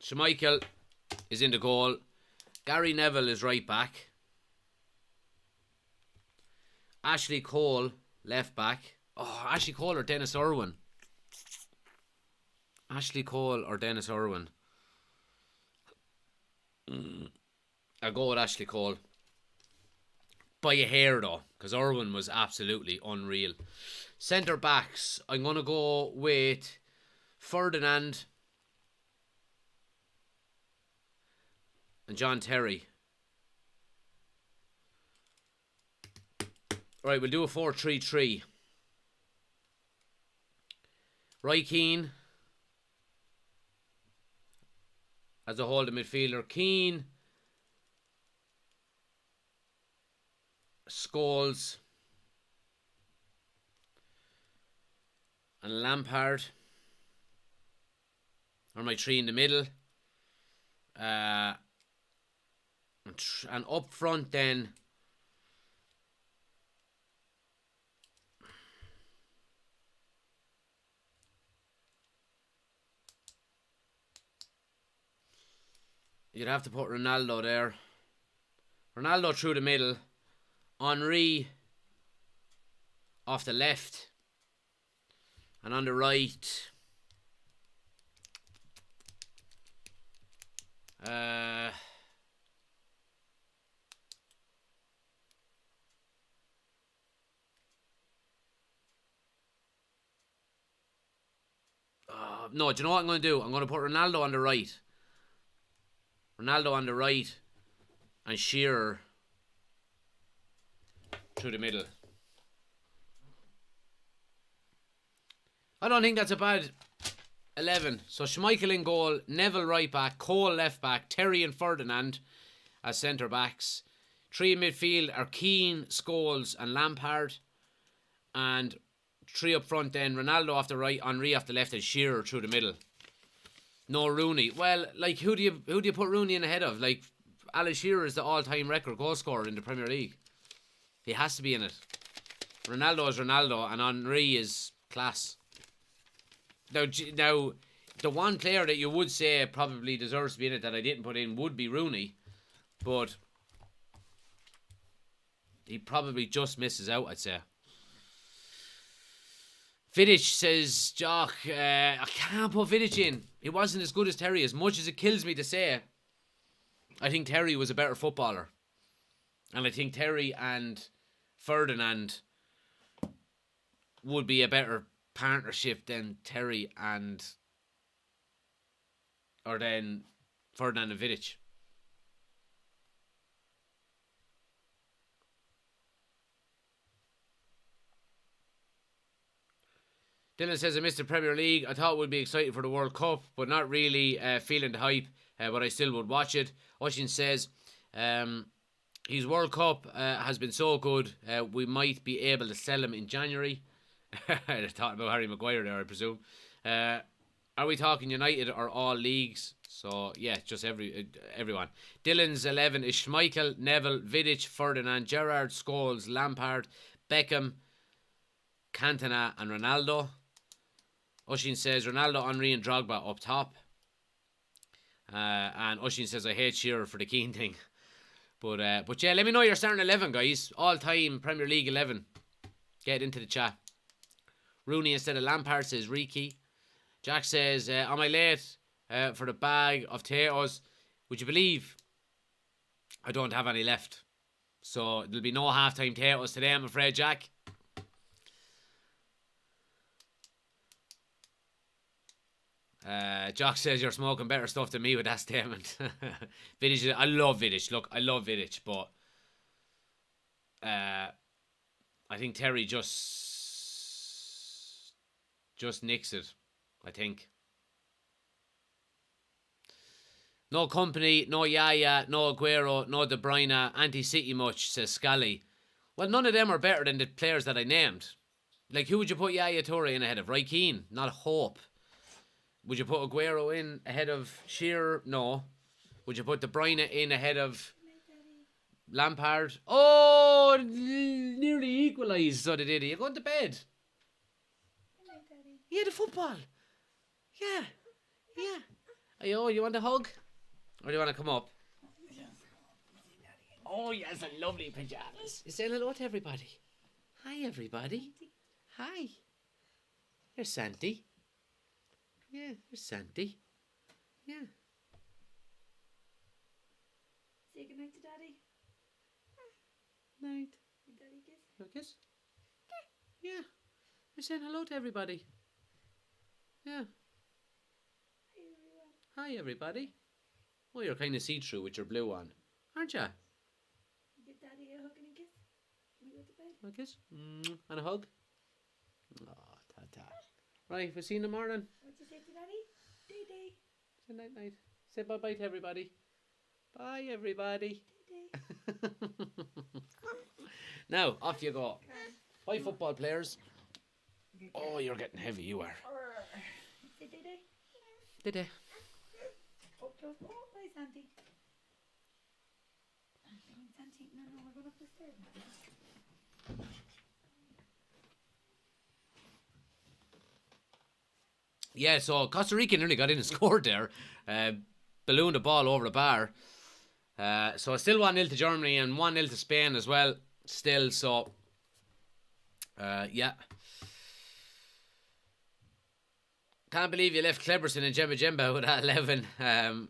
Schmeichel is in the goal. Gary Neville is right back. Ashley Cole, left back. Oh, Ashley Cole or Dennis Irwin? Ashley Cole or Dennis Irwin? I'll go with Ashley Cole. By a hair though, because Irwin was absolutely unreal. Centre backs, I'm going to go with Ferdinand and John Terry. Right, we'll do a 4-3-3. Roy Keane as a holding midfielder. Keane, Scholes and Lampard are my three in the middle. And up front then, you'd have to put Ronaldo there. Ronaldo through the middle. Henry off the left. And on the right, no, do you know what I'm going to do? I'm going to put Ronaldo on the right. Ronaldo on the right. And Shearer through the middle. I don't think that's a bad 11. So Schmeichel in goal, Neville right back, Cole left back, Terry and Ferdinand as centre backs. Three in midfield are Keane, Scholes and Lampard. And three up front then, Ronaldo off the right, Henry off the left and Shearer through the middle. No Rooney. Well, like who do you put Rooney in ahead of? Like Alan Shearer is the all-time record goal scorer in the Premier League. He has to be in it. Ronaldo is Ronaldo and Henry is class. Now, the one player that you would say probably deserves to be in it that I didn't put in would be Rooney. But he probably just misses out, I'd say. Vidic says, Jock, I can't put Vidic in. He wasn't as good as Terry. As much as it kills me to say, I think Terry was a better footballer. And I think Terry and Ferdinand would be a better partnership than Terry and Ferdinand and Vidic. Dylan says, I missed the Premier League. I thought we'd be excited for the World Cup, but not really feeling the hype. but I still would watch it. Oshin says, his World Cup has been so good, we might be able to sell him in January. I thought about Harry Maguire there, I presume. Are we talking United or all leagues? So, yeah, just everyone. Dylan's 11 is Schmeichel, Neville, Vidic, Ferdinand, Gerrard, Scholes, Lampard, Beckham, Cantona and Ronaldo. Oshin says Ronaldo, Henry and Drogba up top. And Oshin says I hate Shearer for the Keane thing. But yeah, let me know your starting 11, guys. All time Premier League 11. Get into the chat. Rooney instead of Lampard, says Riki. Jack says, am I late for the bag of potatoes? Would you believe I don't have any left? So there'll be no half-time potatoes today, I'm afraid, Jack. Jock says you're smoking better stuff than me with that statement. Vidic, I love Vidic. Look, I love Vidic, but I think Terry just nicks it, I think. No Company, no Yaya, no Aguero, no De Bruyne, anti-City much, says Scally. Well, none of them are better than the players that I named. Like, who would you put Yaya Toure in ahead of? Roy Keane? Not Hope. Would you put Aguero in ahead of Shearer? No. Would you put De Bruyne in ahead of Lampard? Oh, nearly equalised, so they did. You're going to bed. Yeah, the football. Yeah. Yeah. Oh, you want a hug? Or do you want to come up? Oh, yes, a lovely pyjamas. You say hello to everybody. Hi, everybody. Hi. Here's Santi. Yeah, there's Santi. Yeah. Say goodnight to Daddy. Night. Daddy kiss. No kiss? Yeah. You're saying hello to everybody. Yeah. Hi everyone. Hi, everybody. Oh, you're kind of see-through with your blue on, aren't you? Give Daddy a hug and a kiss. Can we go to bed? A kiss? And a hug? Oh, ta-ta. Right, we'll see you in the morning. What'd you say to Daddy? Day. Say night-night. Say bye-bye to everybody. Bye, everybody. Day. Now, off you go. Bye, football players. Oh, you're getting heavy, you are. Say day. Did Oh, close. Oh, bye, Santi. Santi, no, we're going up the stairs. Yeah, so Costa Rica nearly got in and scored there. Ballooned the ball over the bar. So it's still 1-0 to Germany and 1-0 to Spain as well. Still, so yeah. Can't believe you left Cleberson and Jemba with that 11.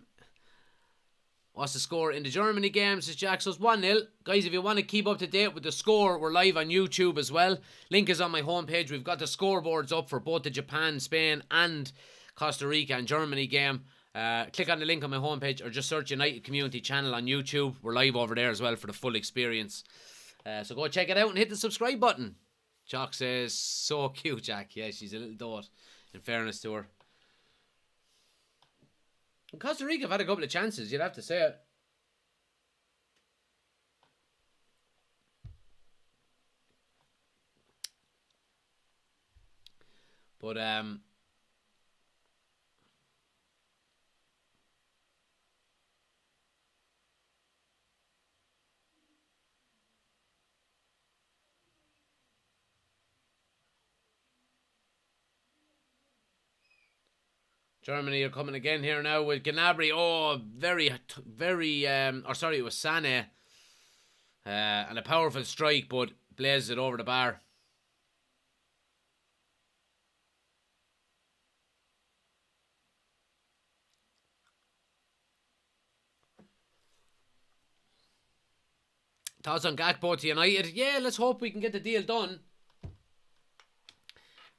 What's the score in the Germany game? Says Jack. So it's 1-0. Guys, if you want to keep up to date with the score, we're live on YouTube as well. Link is on my homepage. We've got the scoreboards up for both the Japan, Spain and Costa Rica and Germany game. Click on the link on my homepage or just search United Community Channel on YouTube. We're live over there as well for the full experience. So go check it out and hit the subscribe button. Jock says, so cute, Jack. Yeah, she's a little dote, in fairness to her. And Costa Rica have had a couple of chances, you'd have to say it. But Germany are coming again here now with Gnabry. Oh, very, or sorry, it was Sané. And a powerful strike, but blazes it over the bar. Thoughts on Gakpo to United? Yeah, let's hope we can get the deal done.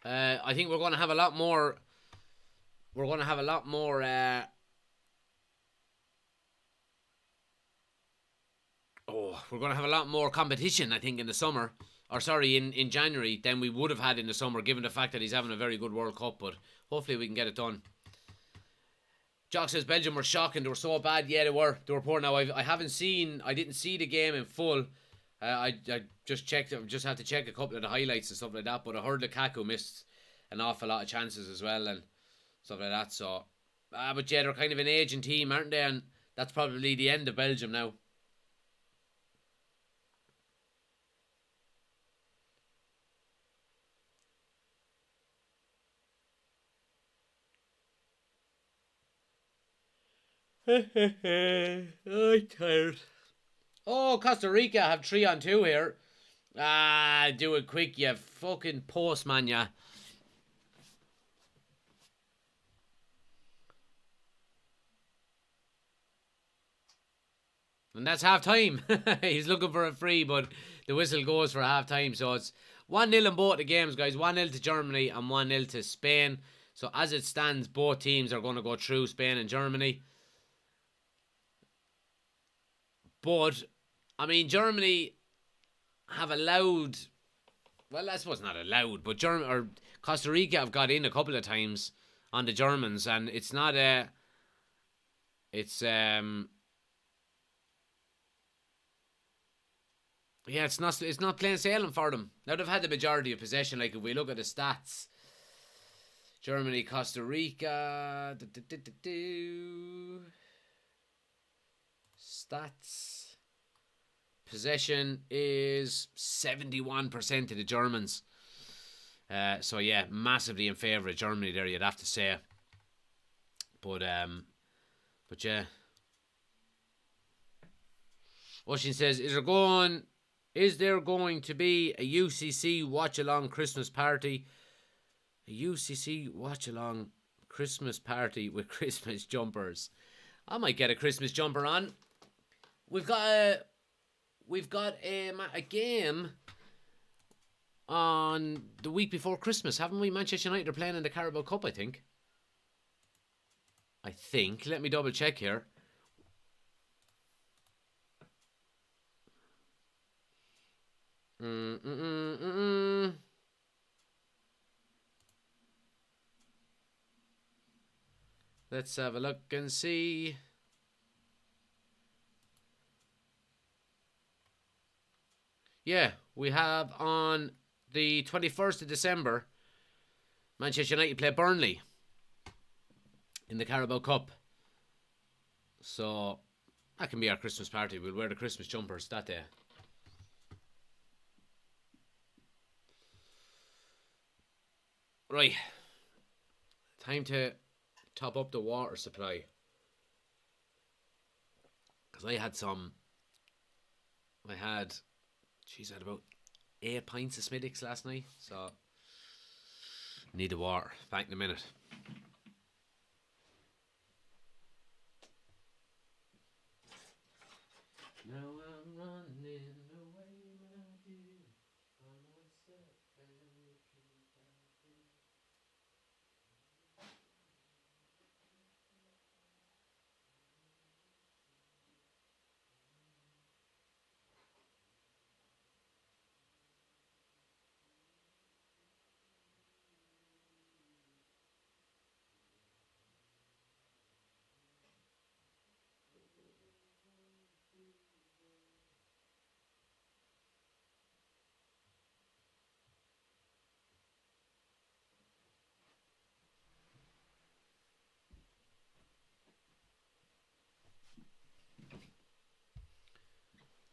I think we're going to have a lot more. We're going to have a lot more. We're going to have a lot more competition, I think, in the summer. Or sorry, in January than we would have had in the summer, given the fact that he's having a very good World Cup. But hopefully we can get it done. Jock says Belgium were shocking. They were so bad. Yeah, they were. They were poor. Now I didn't see the game in full. I just checked. I just had to check a couple of the highlights and stuff like that. But I heard Lukaku missed an awful lot of chances as well and stuff like that. So, but yeah, they're kind of an aging team, aren't they? And that's probably the end of Belgium now. I'm tired. Oh, Costa Rica have 3-on-2 here. Do it quick, you fucking postman, ya. And that's half time. He's looking for a free, but the whistle goes for half time. So it's 1-0 in both the games, guys. 1-0 to Germany and 1-0 to Spain. So as it stands, both teams are going to go through, Spain and Germany. But, I mean, Germany have allowed... Well, I suppose not allowed, but Costa Rica have got in a couple of times on the Germans. And it's not a... Yeah, it's not plain sailing for them. Now they've had the majority of possession. Like if we look at the stats, Germany, Costa Rica, stats, possession is 71% to the Germans. So yeah, massively in favour of Germany there. You'd have to say, but yeah. Oshin says, Is there going to be a UCC watch-along Christmas party? A UCC watch-along Christmas party with Christmas jumpers. I might get a Christmas jumper on. We've got a game on the week before Christmas, haven't we? Manchester United are playing in the Carabao Cup, I think. Let me double check here. Let's have a look and see. Yeah, we have on the 21st of December, Manchester United play Burnley in the Carabao Cup. So, that can be our Christmas party. We'll wear the Christmas jumpers that day. Right. Time to top up the water supply. Because I had about 8 pints of Smithwick's last night. So, need the water. Back in a minute. Now I'm running away, my dear, on myself and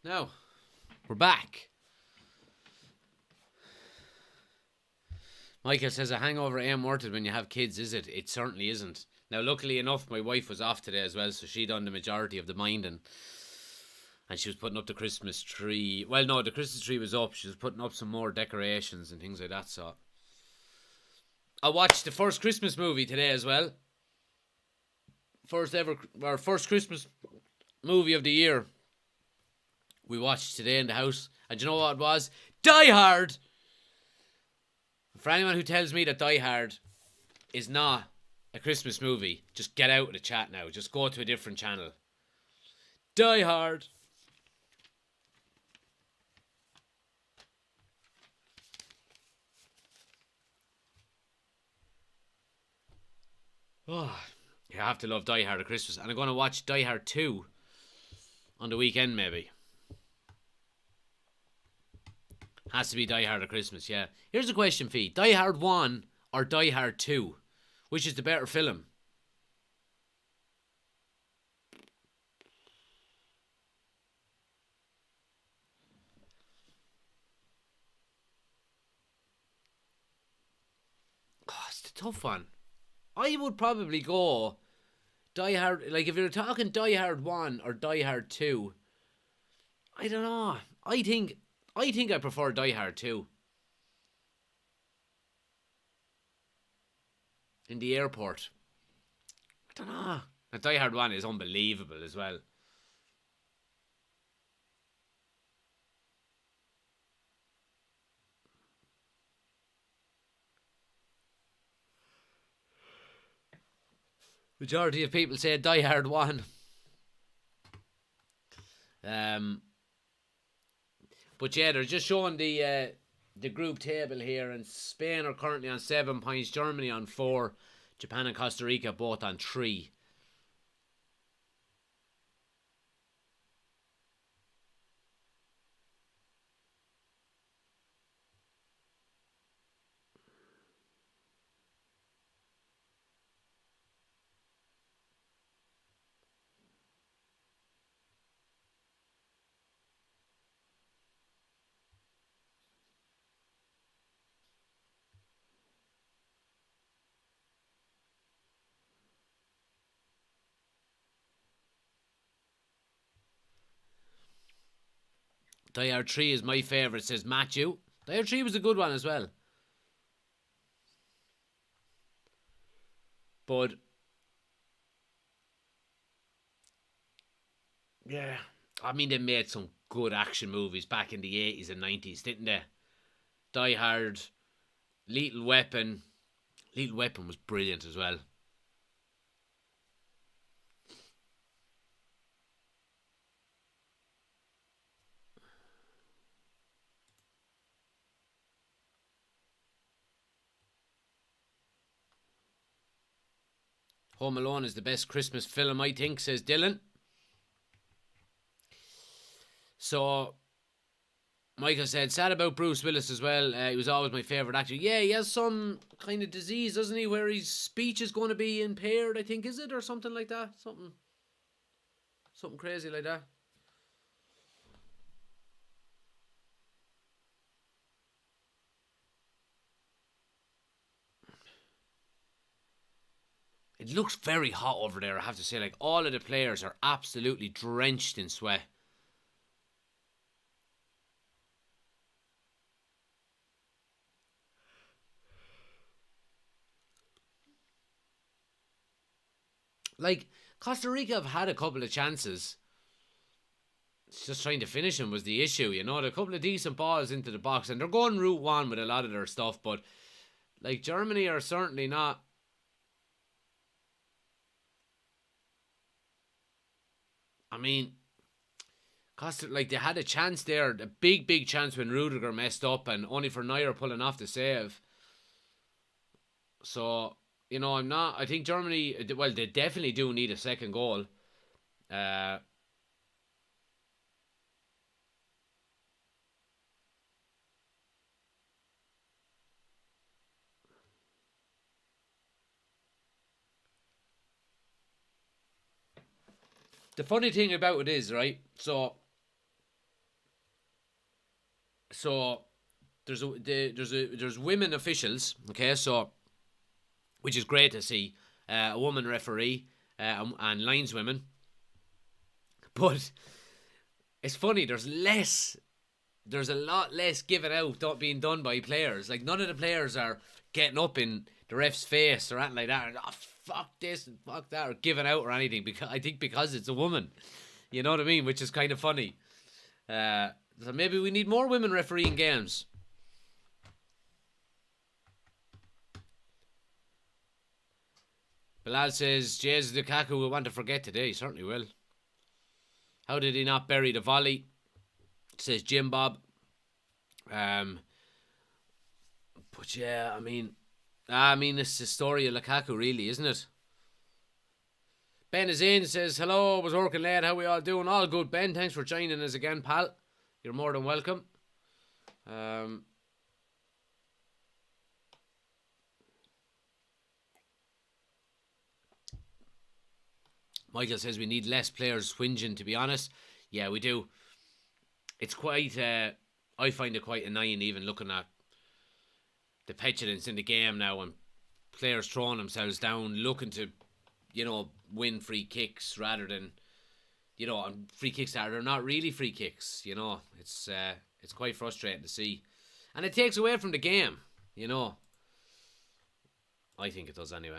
Now, we're back. Michael says a hangover ain't worth it when you have kids, is it? It certainly isn't. Now, luckily enough, my wife was off today as well, so she done the majority of the minding. And she was putting up the Christmas tree. Well, no, the Christmas tree was up. She was putting up some more decorations and things like that, so... I watched the first Christmas movie today as well. First Christmas movie of the year. We watched today in the house. And you know what it was? Die Hard! For anyone who tells me that Die Hard is not a Christmas movie, just get out of the chat now. Just go to a different channel. Die Hard! Oh, You have to love Die Hard at Christmas. And I'm going to watch Die Hard 2 on the weekend, maybe. Has to be Die Hard at Christmas, yeah. Here's a question for you. Die Hard 1 or Die Hard 2? Which is the better film? Oh, it's a tough one. I would probably go Die Hard. Like, if you're talking Die Hard 1 or Die Hard 2, I don't know. I think I prefer Die Hard 2. In the airport. I don't know. And Die Hard 1 is unbelievable as well. Majority of people say Die Hard 1. But yeah, they're just showing the group table here, and Spain are currently on 7 points, Germany on 4, Japan and Costa Rica both on 3. Die Hard 3 is my favourite, says Matthew. Die Hard 3 was a good one as well. But yeah, I mean, they made some good action movies back in the 80s and 90s, didn't they? Die Hard, Lethal Weapon. Lethal Weapon was brilliant as well. Home Alone is the best Christmas film, I think, says Dylan. So, Michael said, sad about Bruce Willis as well. He was always my favourite actor. Yeah, he has some kind of disease, doesn't he, where his speech is going to be impaired, I think, is it? Or something like that. Something crazy like that. It looks very hot over there, I have to say. Like, all of the players are absolutely drenched in sweat. Like, Costa Rica have had a couple of chances. It's just trying to finish them was the issue, you know. A couple of decent balls into the box, and they're going route one with a lot of their stuff, but like, Germany are certainly not. I mean, Costa, like, they had a chance there, a big chance when Rudiger messed up, and only for Neuer pulling off the save. So, you know, I think Germany, well, they definitely do need a second goal. Uh, the funny thing about it is, right? So there's women officials, okay? So, which is great to see, a woman referee, and lineswomen. But it's funny. There's a lot less given out not being done by players. Like, none of the players are getting up in the ref's face or anything like that. And, oh, fuck this and fuck that, or giving out or anything. Because it's a woman, you know what I mean? Which is kind of funny. So maybe we need more women refereeing games. Bilal says, Jesus Lukaku will want to forget today. He certainly will. How did he not bury the volley? Says Jim Bob. But yeah, I mean, it's the story of Lukaku, really, isn't it? Ben is in, says, hello, was working late, how we all doing? All good, Ben, thanks for joining us again, pal. You're more than welcome. Michael says we need less players whinging, to be honest. Yeah, we do. It's quite, I find it quite annoying even looking at the petulance in the game now and players throwing themselves down, looking to, win free kicks rather than, and free kicks that are not really free kicks. It's quite frustrating to see, and it takes away from the game. I think it does anyway.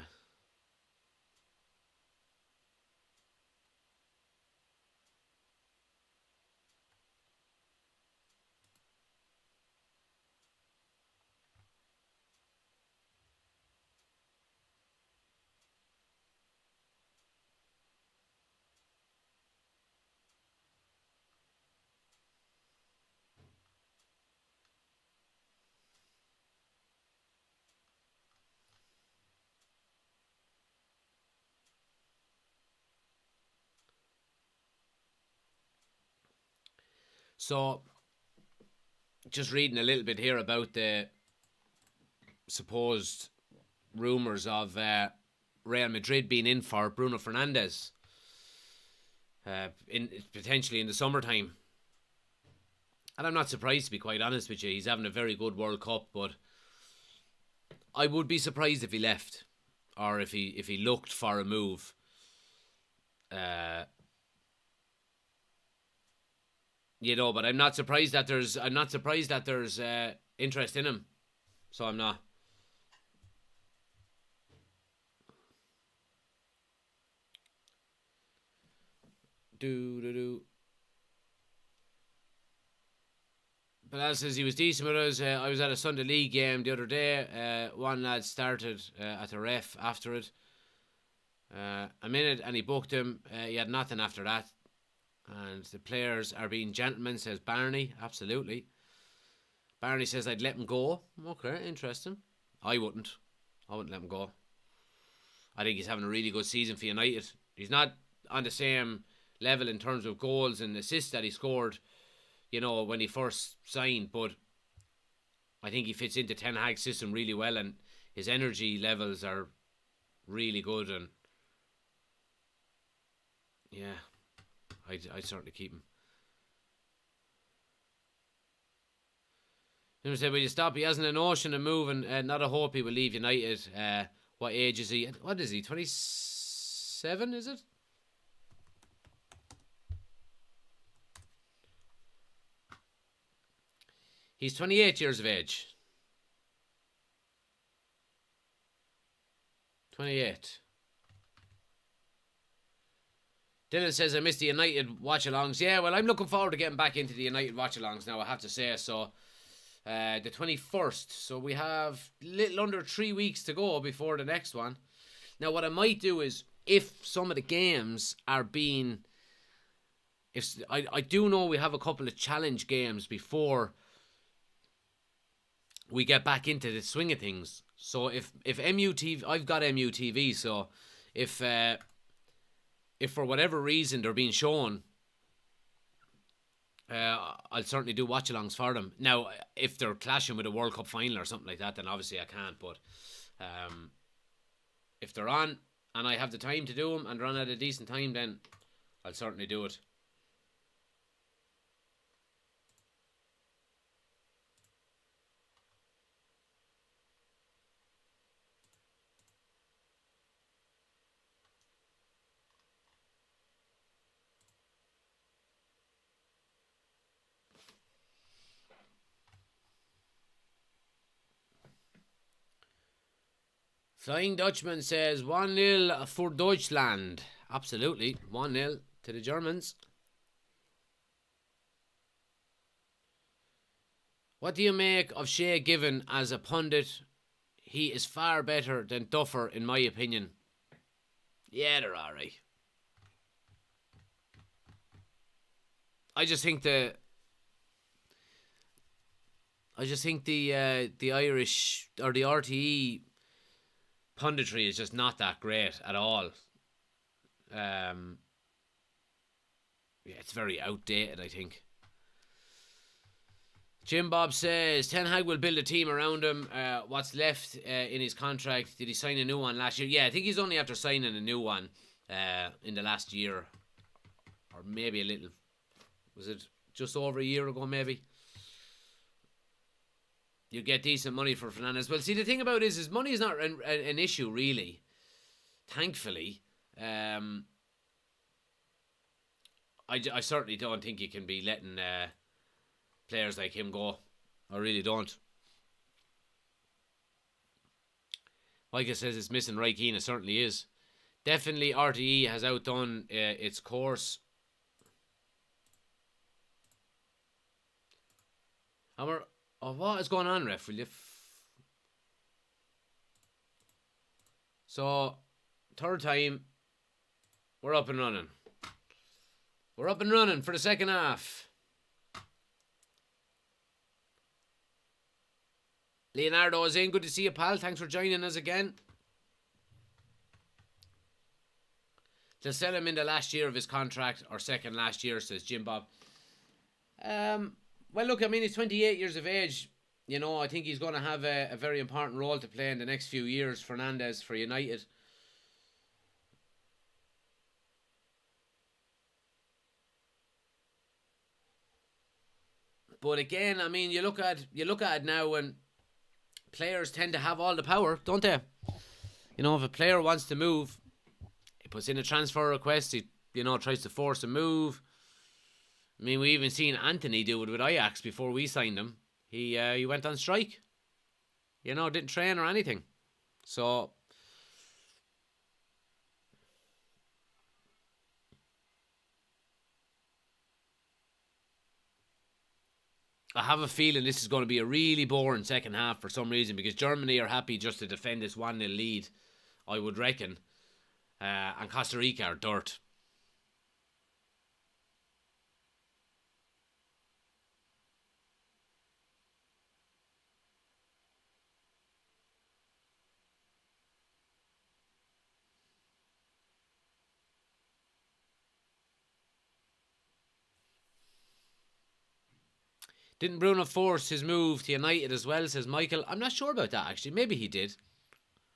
So, just reading a little bit here about the supposed rumours of Real Madrid being in for Bruno Fernandes potentially in the summertime. And I'm not surprised, to be quite honest with you. He's having a very good World Cup, but I would be surprised if he left or if he looked for a move. But I'm not surprised that there's interest in him. So I'm not. But as says he was decent with us. I was at a Sunday League game the other day. One lad started at the ref after it. A minute and he booked him. He had nothing after that. And the players are being gentlemen, says Barney. Absolutely. Barney says I'd let him go. Okay, interesting. I wouldn't let him go. I think he's having a really good season for United. He's not on the same level in terms of goals and assists that he scored, when he first signed, but I think he fits into Ten Hag's system really well, and his energy levels are really good, and yeah, I'd certainly keep him. He said, will you stop? He hasn't an notion of moving, not a hope he will leave United. What age is he? What is he, 27, is it? He's 28 years of age. 28. Dylan says, I missed the United watch-alongs. Yeah, well, I'm looking forward to getting back into the United watch-alongs now, I have to say. So, the 21st. So we have little under 3 weeks to go before the next one. Now, what I might do is, if some of the games are being... I do know we have a couple of challenge games before we get back into the swing of things. So if MUTV, I've got MUTV, so if for whatever reason they're being shown, I'll certainly do watch-alongs for them. Now, if they're clashing with a World Cup final or something like that, then obviously I can't. But if they're on and I have the time to do them and they're on at a decent time, then I'll certainly do it. Flying Dutchman says 1-0 for Deutschland. Absolutely. 1-0 to the Germans. What do you make of Shea Given as a pundit? He is far better than Duffer, in my opinion. Yeah, they're alright. I just think the Irish or the RTE punditry is just not that great at all. Yeah, it's very outdated, I think. Jim Bob says Ten Hag will build a team around him. What's left in his contract? Did he sign a new one last year? Yeah, I think he's only after signing a new one in the last year, or maybe a little. Was it just over a year ago? Maybe. You get decent money for Fernandes. Well, see, the thing about it is money is not an issue really. Thankfully, I certainly don't think you can be letting players like him go. I really don't. Micah says it's missing Roy Keane. It certainly is. Definitely RTE has outdone its course. What is going on, ref? Will you So, third time, we're up and running. We're up and running for the second half. Leonardo is in. Good to see you, pal. Thanks for joining us again. They'll sell him in the last year of his contract, or second last year, says Jim Bob. Well, look, I mean, he's 28 years of age. You know, I think he's going to have a very important role to play in the next few years, Fernandes, for United. But again, I mean, you look at it now, and players tend to have all the power, don't they? You know, if a player wants to move, he puts in a transfer request. He, tries to force a move. I mean, we even seen Anthony do it with Ajax before we signed him. He went on strike. Didn't train or anything. So I have a feeling this is going to be a really boring second half for some reason, because Germany are happy just to defend this 1-0 lead, I would reckon. And Costa Rica are dirt. Didn't Bruno force his move to United as well, says Michael? I'm not sure about that, actually. Maybe he did.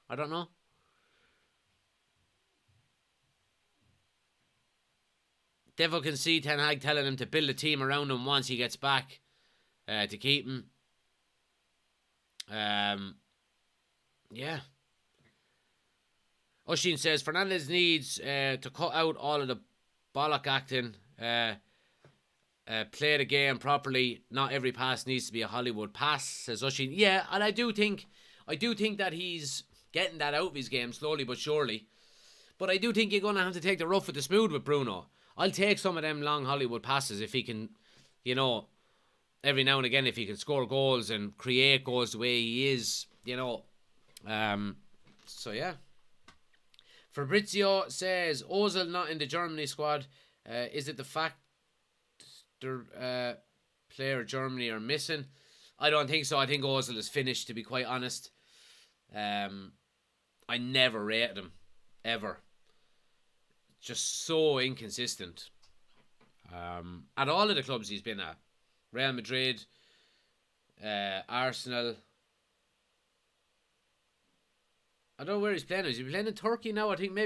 I don't know. Devil can see Ten Hag telling him to build a team around him once he gets back to keep him. Yeah. Oshin says Fernandes needs to cut out all of the bollock acting. Play the game properly. Not every pass needs to be a Hollywood pass, says Oshin. Yeah, and I do think that he's getting that out of his game slowly but surely. But I do think you're going to have to take the rough with the smooth with Bruno. I'll take some of them long Hollywood passes if he can, every now and again, if he can score goals and create goals the way he is, So, yeah. Fabrizio says, Ozil not in the Germany squad. Is it the fact the player Germany are missing? I don't think so. I think Ozil is finished, to be quite honest. I never rated him, ever. Just so inconsistent. At all of the clubs he's been at. Real Madrid, Arsenal. I don't know where he's playing. Is he playing in Turkey now? I think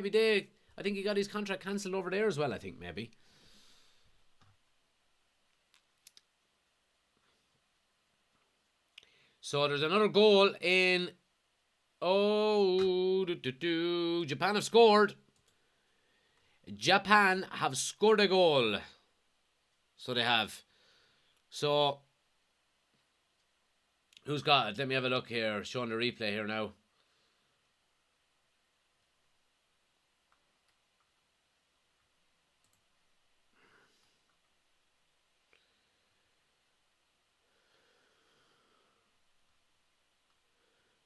he got his contract cancelled over there as well, I think, maybe. So there's another goal in... Japan have scored. Japan have scored a goal. So they have. So, who's got it? Let me have a look here. Showing the replay here now.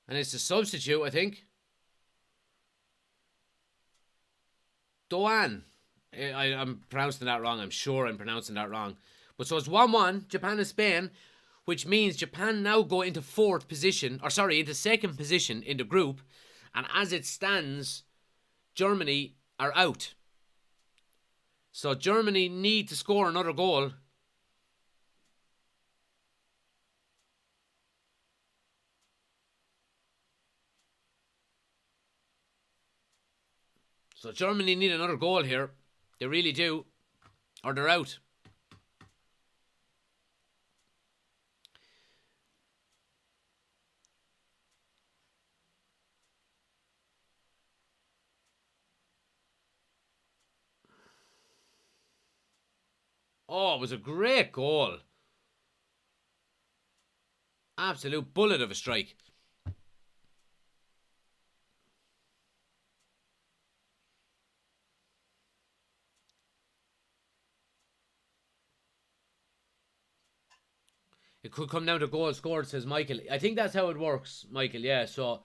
And it's a substitute, I think. Doan. I'm pronouncing that wrong. I'm sure I'm pronouncing that wrong. But so it's 1-1, Japan and Spain, which means Japan now go into into second position in the group. And as it stands, Germany are out. So Germany need to score another goal. So Germany need another goal here. They really do. Or they're out. Oh, it was a great goal. Absolute bullet of a strike. It could come down to goals scored, says Michael. I think that's how it works, Michael. Yeah, so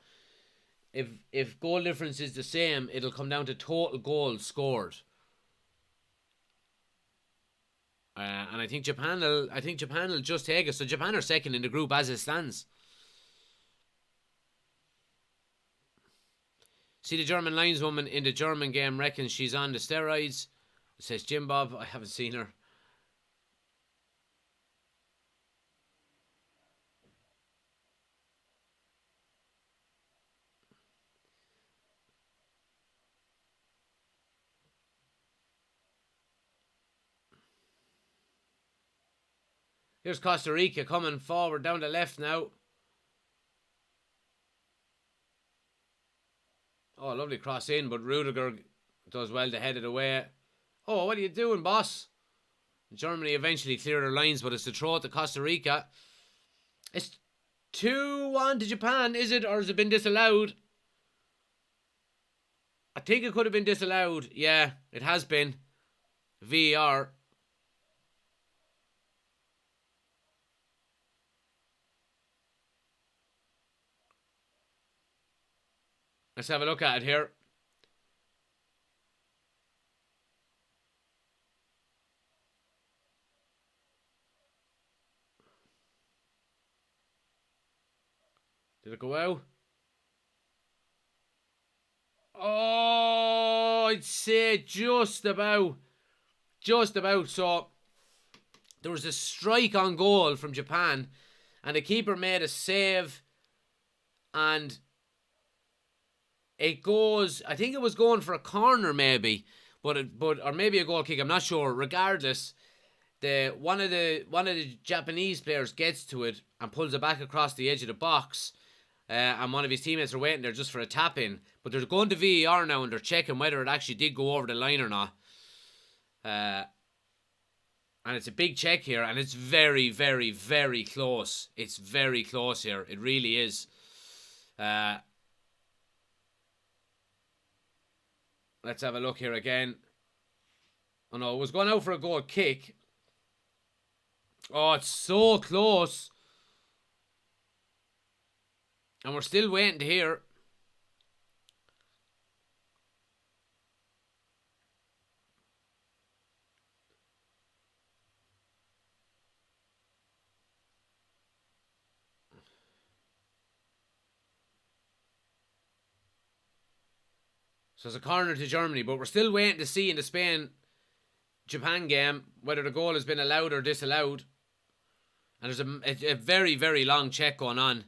if goal difference is the same, it'll come down to total goals scored. And I think Japan will just take it. So Japan are second in the group as it stands. See, the German lineswoman in the German game reckons she's on the steroids, says Jim Bob. I haven't seen her. Here's Costa Rica coming forward down the left now. Oh, lovely cross in, but Rudiger does well to head it away. Oh, what are you doing, boss? Germany eventually clear their lines, but it's to throw it to Costa Rica. It's 2-1 to Japan, is it? Or has it been disallowed? I think it could have been disallowed. Yeah, it has been. VAR. Let's have a look at it here. Did it go out? Oh, I'd say just about. Just about. So, there was a strike on goal from Japan, and the keeper made a save, and it goes, I think it was going for a corner maybe, or maybe a goal kick, I'm not sure. Regardless, one of the Japanese players gets to it and pulls it back across the edge of the box, and one of his teammates are waiting there just for a tap in. But they're going to VAR now and they're checking whether it actually did go over the line or not. And it's a big check here, and it's very, very, very close. It's very close here. It really is. Let's have a look here again. Oh no, it was going out for a goal kick. Oh, it's so close. And we're still waiting to hear. So it's a corner to Germany, but we're still waiting to see in the Spain-Japan game whether the goal has been allowed or disallowed. And there's a very, very long check going on.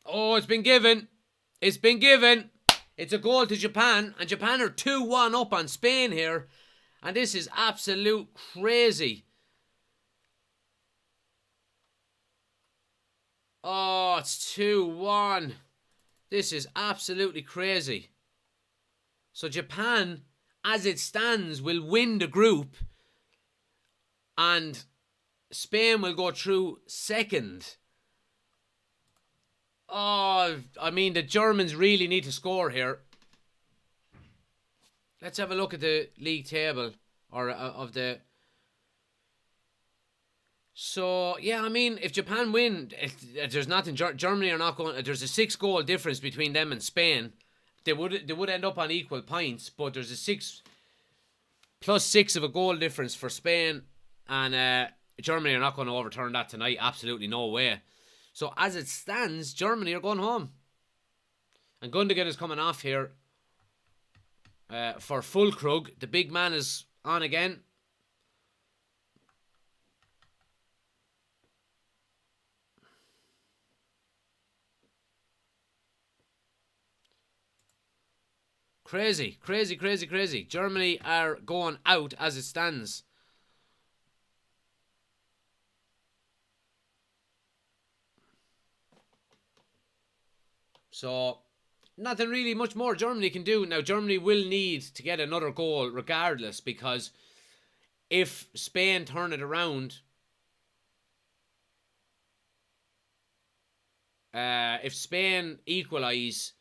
Oh, it's been given. It's been given. It's a goal to Japan, and Japan are 2-1 up on Spain here. And this is absolute crazy. Oh, it's 2-1. This is absolutely crazy. So Japan, as it stands, will win the group. And Spain will go through second. Oh, I mean, the Germans really need to score here. Let's have a look at the league table. Or of the... So, yeah, I mean, if Japan win, there's nothing. Germany are not going. There's a 6-goal difference between them and Spain. They would end up on equal points, but there's a 6+6 of a goal difference for Spain, and Germany are not going to overturn that tonight. Absolutely no way. So as it stands, Germany are going home. And Gundogan is coming off here for Fulkrug. The big man is on again. Crazy, crazy, crazy, crazy. Germany are going out as it stands. So, nothing really much more Germany can do. Now, Germany will need to get another goal regardless, because if Spain turn it around, if Spain equalise,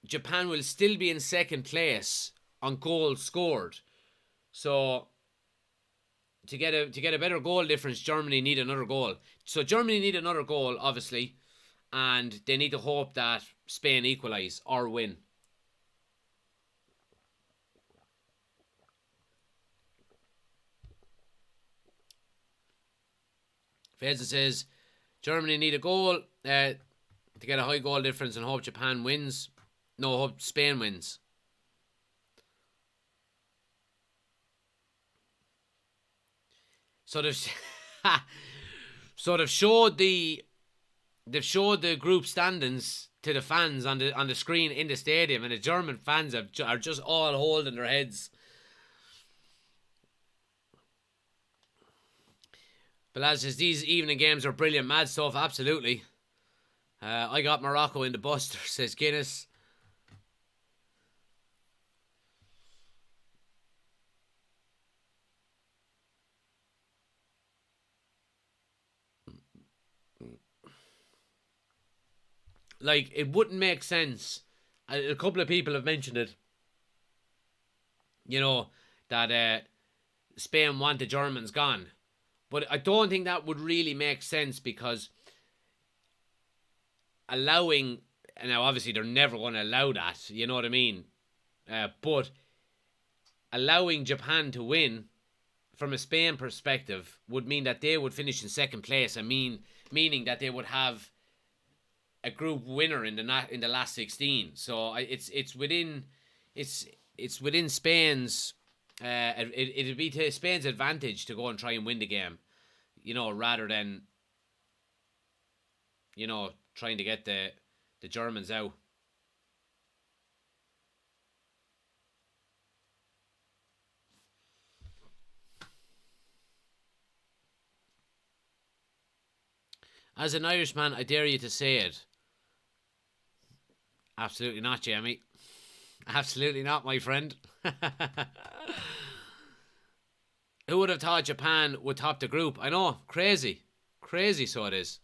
Japan will still be in second place on goals scored. So to get a better goal difference, Germany need another goal. So Germany need another goal, obviously, and they need to hope that Spain equalise or win. Feza says Germany need a goal to get a high goal difference and hope Japan wins. No, hope Spain wins. So they've showed the group standings to the fans on the screen in the stadium, and the German fans are just all holding their heads. Bilal says these evening games are brilliant, mad stuff. Absolutely. I got Morocco in the buster, says Guinness. Like, it wouldn't make sense. A couple of people have mentioned it. You know, that Spain want the Germans gone. But I don't think that would really make sense, because allowing... Now, obviously, they're never going to allow that. You know what I mean? But allowing Japan to win, from a Spain perspective, would mean that they would finish in second place. Meaning that they would have a group winner in the last 16. So it's within Spain's it'd be to Spain's advantage to go and try and win the game, you know, rather than, you know, trying to get the Germans out. As an Irishman, I dare you to say it. Absolutely not, Jamie. Absolutely not, my friend. Who would have thought Japan would top the group? I know, crazy. Crazy, so it is.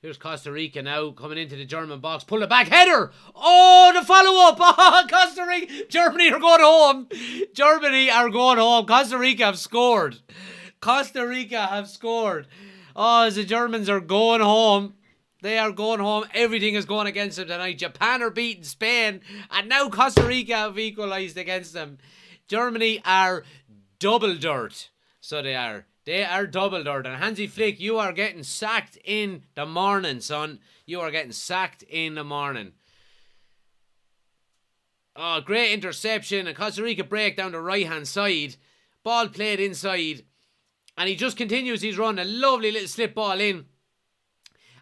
Here's Costa Rica now coming into the German box. Pull it back. Header. Oh, the follow-up. Oh, Costa Rica. Germany are going home. Germany are going home. Costa Rica have scored. Costa Rica have scored. Oh, the Germans are going home. They are going home. Everything is going against them tonight. Japan are beating Spain. And now Costa Rica have equalised against them. Germany are double dirt. So they are. They are double dirt. And Hansi Flick, you are getting sacked in the morning, son. You are getting sacked in the morning. Oh, great interception. And Costa Rica break down the right-hand side. Ball played inside. And he just continues his run. A lovely little slip ball in.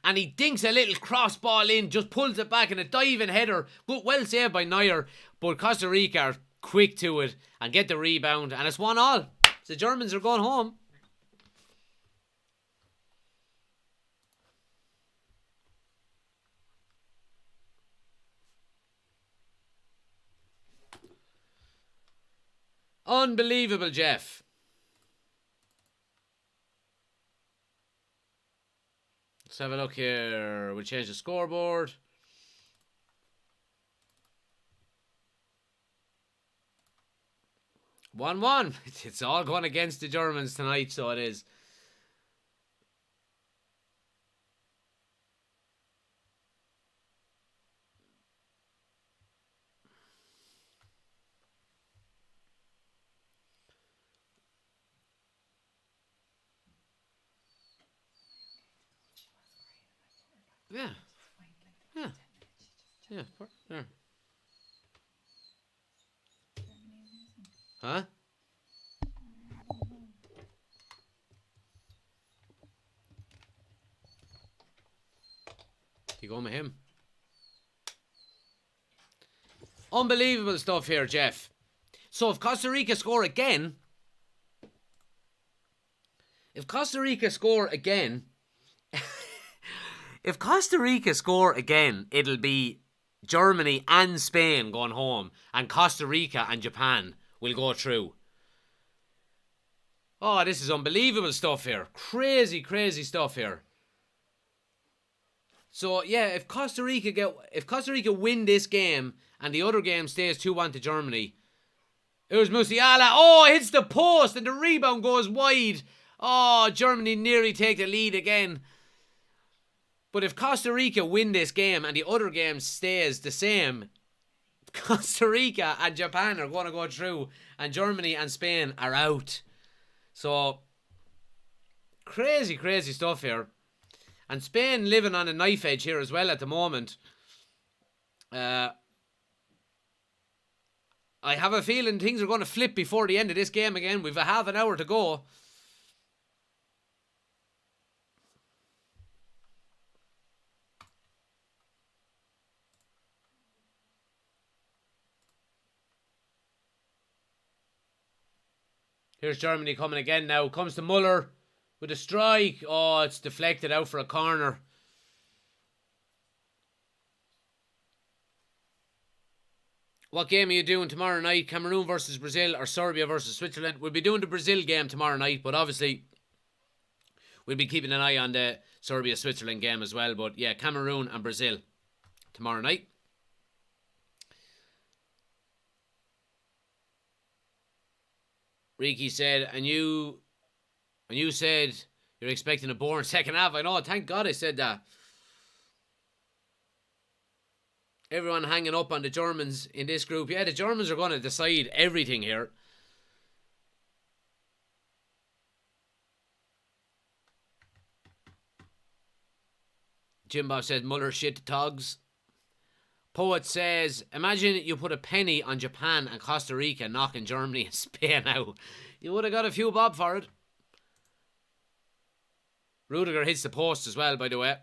And he dinks a little cross ball in. Just pulls it back in a diving header. Well saved by Neuer. But Costa Rica are quick to it and get the rebound. And it's 1-1. The Germans are going home. Unbelievable, Jeff. Let's have a look here. We'll change the scoreboard. 1-1. It's all going against the Germans tonight, so it is. Yeah. Yeah. Yeah. Yeah. Huh? You going with him? Unbelievable stuff here, Jeff. So if Costa Rica score again, if Costa Rica score again, it'll be Germany and Spain going home, and Costa Rica and Japan will go through. Oh, this is unbelievable stuff here. Crazy, crazy stuff here. So yeah, if Costa Rica win this game and the other game stays 2-1 to Germany, it was Musiala. Oh, hits the post and the rebound goes wide. Oh, Germany nearly take the lead again. But if Costa Rica win this game and the other game stays the same, Costa Rica and Japan are going to go through and Germany and Spain are out. So, crazy, crazy stuff here. And Spain living on a knife edge here as well at the moment. I have a feeling things are going to flip before the end of this game again. We've a half an hour to go. Here's Germany coming again now. Comes to Muller with a strike. Oh, it's deflected out for a corner. What game are you doing tomorrow night? Cameroon versus Brazil or Serbia versus Switzerland? We'll be doing the Brazil game tomorrow night, but obviously we'll be keeping an eye on the Serbia-Switzerland game as well. But yeah, Cameroon and Brazil tomorrow night. Ricky said, and you said you're expecting a boring second half. I know, thank God I said that. Everyone hanging up on the Germans in this group. Yeah, the Germans are going to decide everything here. Jimbo says Muller shit to Togs. Poet says, imagine you put a penny on Japan and Costa Rica knocking Germany and Spain out. You would have got a few bob for it. Rudiger hits the post as well, by the way.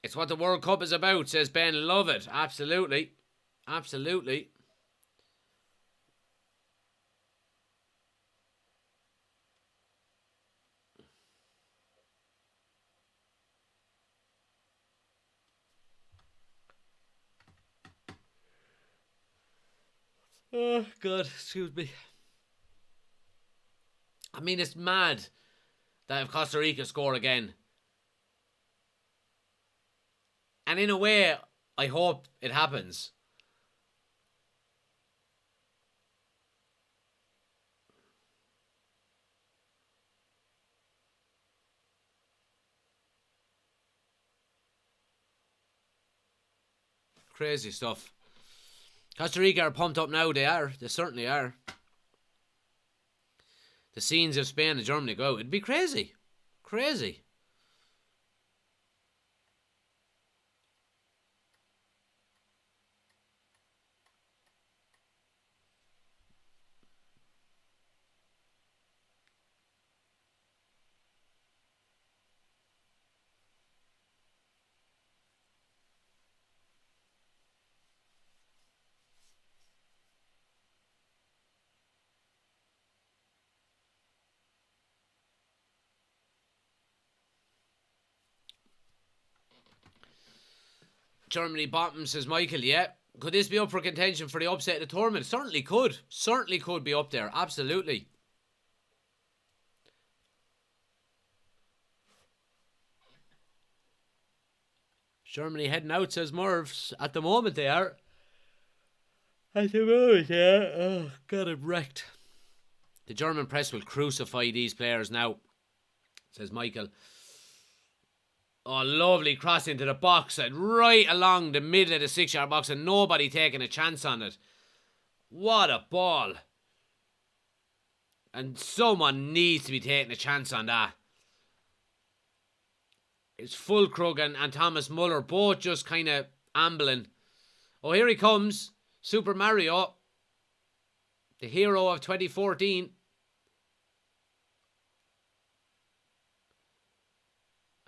It's what the World Cup is about, says Ben. Love it. Absolutely. Absolutely. Oh, God. Excuse me. I mean, it's mad that if Costa Rica score again, and in a way, I hope it happens. Crazy stuff. Costa Rica are pumped up now. They are. They certainly are. The scenes of Spain and Germany go out. It'd be crazy. Crazy. Germany bottom, says Michael. Yeah. Could this be up for contention for the upset of the tournament? Certainly could. Certainly could be up there. Absolutely. Germany heading out, says Merv. At the moment they are. At the moment, yeah. Oh, got it wrecked. The German press will crucify these players now, says Michael. Oh, lovely cross into the box and right along the middle of the 6-yard box and nobody taking a chance on it. What a ball. And someone needs to be taking a chance on that. It's Fulkrug and Thomas Muller both just kind of ambling. Oh, here he comes. Super Mario. The hero of 2014.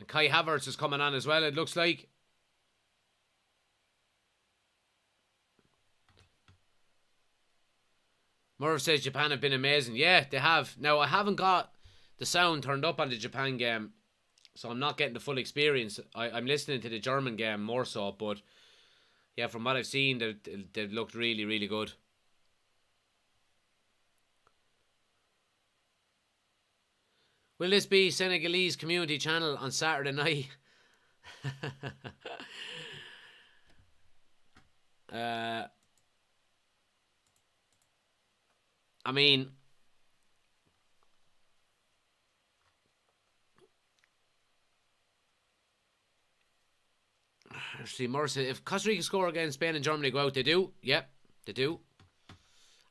And Kai Havertz is coming on as well, it looks like. Murph says Japan have been amazing. Yeah, they have. Now, I haven't got the sound turned up on the Japan game, so I'm not getting the full experience. I'm listening to the German game more so, but yeah, from what I've seen, they've looked really, really good. Will this be Senegalese community channel on Saturday night? I mean, see, Mercer, if Costa Rica score against Spain and Germany go out, they do. Yep, they do.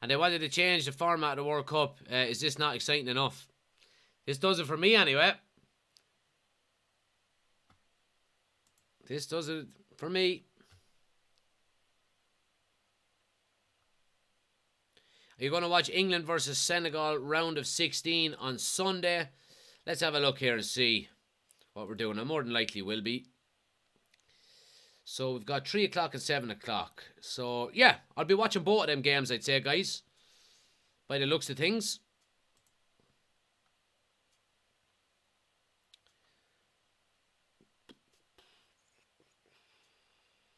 And they wanted to change the format of the World Cup. Is this not exciting enough? This does it for me anyway. This does it for me. Are you going to watch England versus Senegal round of 16 on Sunday? Let's have a look here and see what we're doing. I more than likely will be. So we've got 3 o'clock and 7 o'clock. So yeah, I'll be watching both of them games, I'd say, guys. By the looks of things.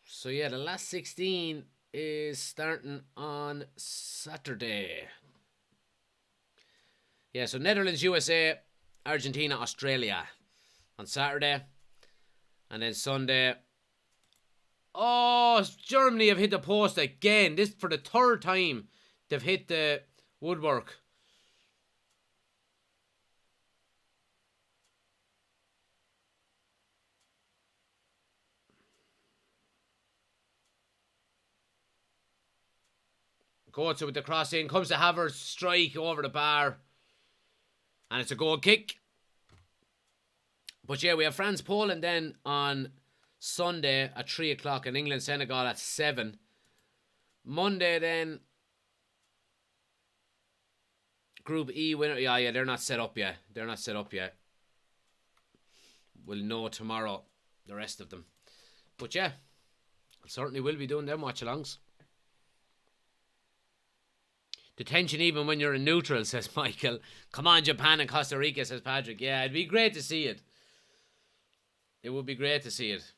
So yeah, the last 16 is starting on Saturday. Yeah, so Netherlands, USA, Argentina, Australia on Saturday. And then Sunday. Oh, Germany have hit the post again. This for the third time they've hit the woodwork. Goes with the cross in. Comes to Havertz. Strike over the bar. And it's a goal kick. But yeah, we have France-Poland then on Sunday at 3 o'clock and England-Senegal at 7. Monday then. Group E winner. Yeah, they're not set up yet. They're not set up yet. We'll know tomorrow the rest of them. But yeah, I certainly will be doing them watch-alongs. The tension even when you're in neutral, says Michael. Come on, Japan and Costa Rica, says Patrick. Yeah, it'd be great to see it. It would be great to see it.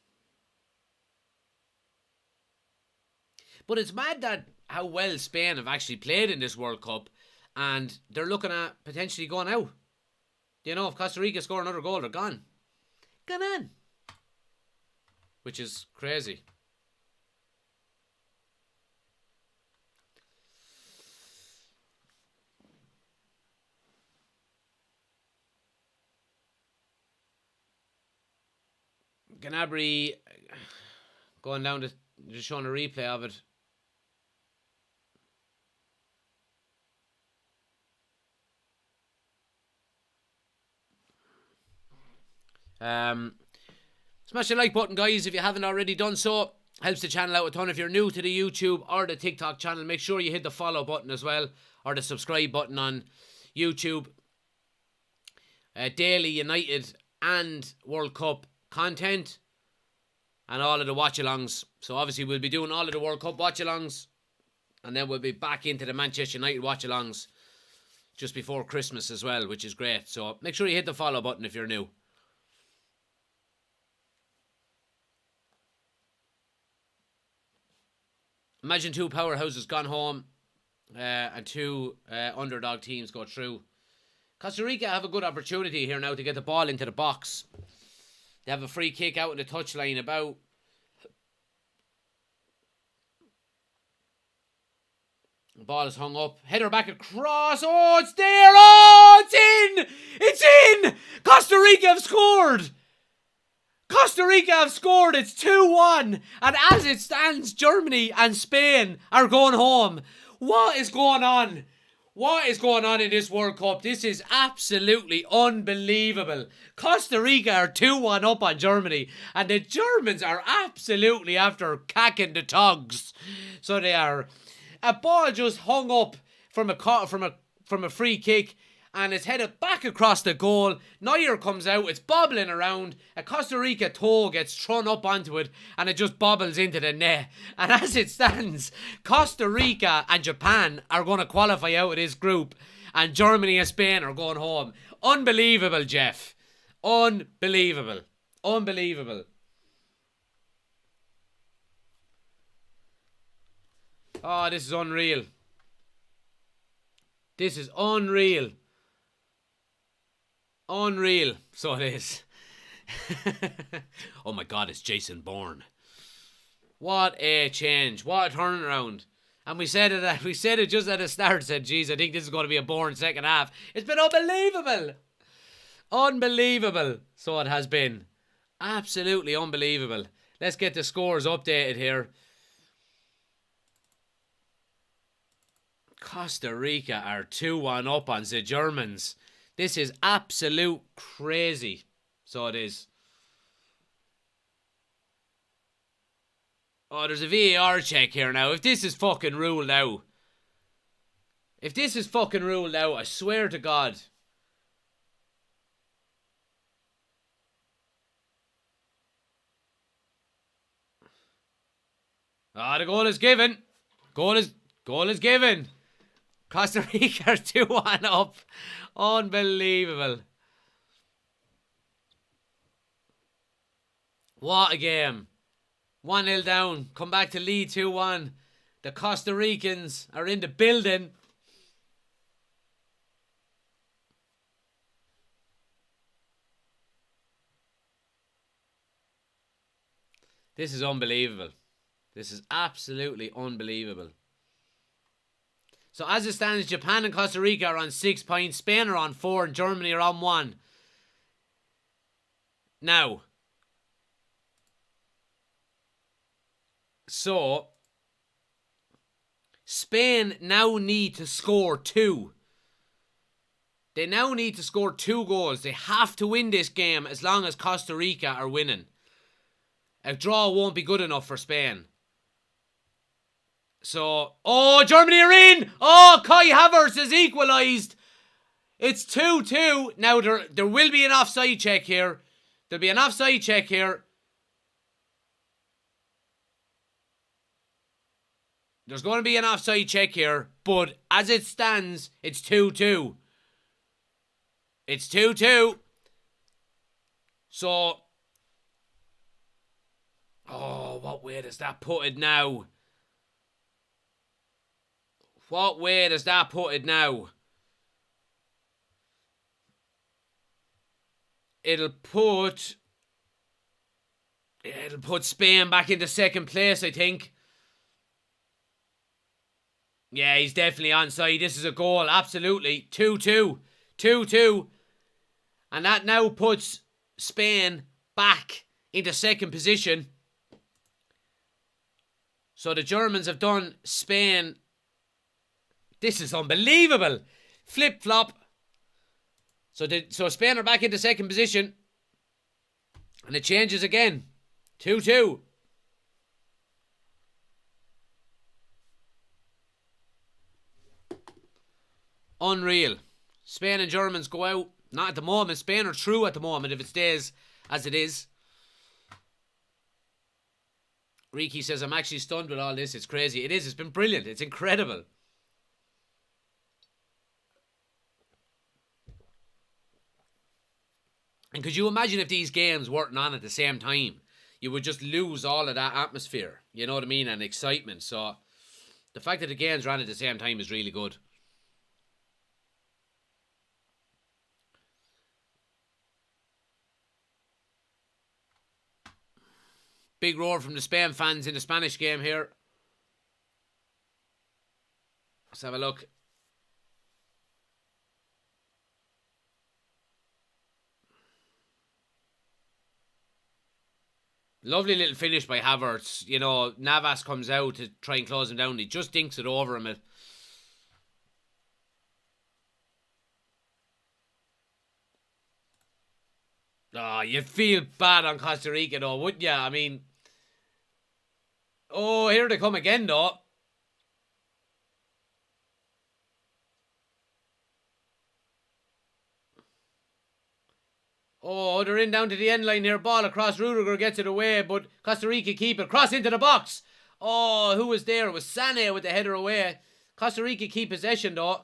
But it's mad that how well Spain have actually played in this World Cup, and they're looking at potentially going out. You know, if Costa Rica score another goal, they're gone. Gone on. Which is crazy. Gnabry going down to just showing a replay of it. Smash the like button, guys, if you haven't already done so. Helps the channel out a ton. If you're new to the YouTube or the TikTok channel, make sure you hit the follow button as well, or the subscribe button on YouTube. Daily United and World Cup content and all of the watch-alongs. So obviously we'll be doing all of the World Cup watch-alongs, and then we'll be back into the Manchester United watch-alongs just before Christmas as well, which is great. So make sure you hit the follow button if you're new. Imagine 2 powerhouses gone home and 2 underdog teams go through. Costa Rica have a good opportunity here now to get the ball into the box. They have a free kick out in the touchline about Ball is hung up. Header back across. Oh, it's there. Oh, it's in. It's in. Costa Rica have scored. Costa Rica have scored. It's 2-1. And as it stands, Germany and Spain are going home. What is going on? What is going on in this World Cup? This is absolutely unbelievable. Costa Rica are 2-1 up on Germany. And the Germans are absolutely after cacking the togs. So they are. A ball just hung up from a free kick. And it's headed back across the goal. Neuer comes out. It's bobbling around. A Costa Rica toe gets thrown up onto it. And it just bobbles into the net. And as it stands, Costa Rica and Japan are going to qualify out of this group. And Germany and Spain are going home. Unbelievable, Jeff. Unbelievable. Unbelievable. Oh, this is unreal. This is unreal. Unreal. So it is. Oh my God, it's Jason Bourne. What a change. What a turnaround. And we said it just at the start. Said, geez, I think this is going to be a boring second half. It's been unbelievable. Unbelievable. So it has been. Absolutely unbelievable. Let's get the scores updated here. Costa Rica are 2-1 up on the Germans. This is absolute crazy. So it is. Oh, there's a VAR check here now. If this is fucking ruled out. If this is fucking ruled out, I swear to God. Ah, the goal is given. Goal is given. Costa Rica are 2-1 up. Unbelievable. What a game. 1-0 down. Come back to lead 2-1. The Costa Ricans are in the building. This is unbelievable. This is absolutely unbelievable. So as it stands, Japan and Costa Rica are on 6 points. Spain are on 4 and Germany are on 1. Now. So. Spain now need to score 2. They now need to score 2 goals. They have to win this game as long as Costa Rica are winning. A draw won't be good enough for Spain. So, oh, Germany are in! Oh, Kai Havertz has equalised. It's 2-2. Now, there will be an offside check here. There'll be an offside check here. There's going to be an offside check here. But as it stands, it's 2-2. It's 2-2. So, oh, what way does that put it now? What way does that put it now? It'll put Spain back into second place, I think. Yeah, he's definitely onside. This is a goal, absolutely. 2-2. 2-2. And that now puts Spain back into second position. So the Germans have done Spain. This is unbelievable. Flip-flop. So Spain are back into second position. And it changes again. 2-2. Unreal. Spain and Germans go out. Not at the moment. Spain are through at the moment if it stays as it is. Riki says, I'm actually stunned with all this. It's crazy. It is. It's been brilliant. It's incredible. And could you imagine if these games weren't on at the same time? You would just lose all of that atmosphere. You know what I mean? And excitement. So the fact that the games ran at the same time is really good. Big roar from the Spain fans in the Spanish game here. Let's have a look. Lovely little finish by Havertz. You know, Navas comes out to try and close him down. He just dinks it over him. Oh, you feel bad on Costa Rica though, wouldn't you? I mean, oh, here they come again though. Oh, they're in down to the end line here. Ball across. Rudiger gets it away, but Costa Rica keep it. Cross into the box. Oh, who was there? It was Sané with the header away. Costa Rica keep possession though,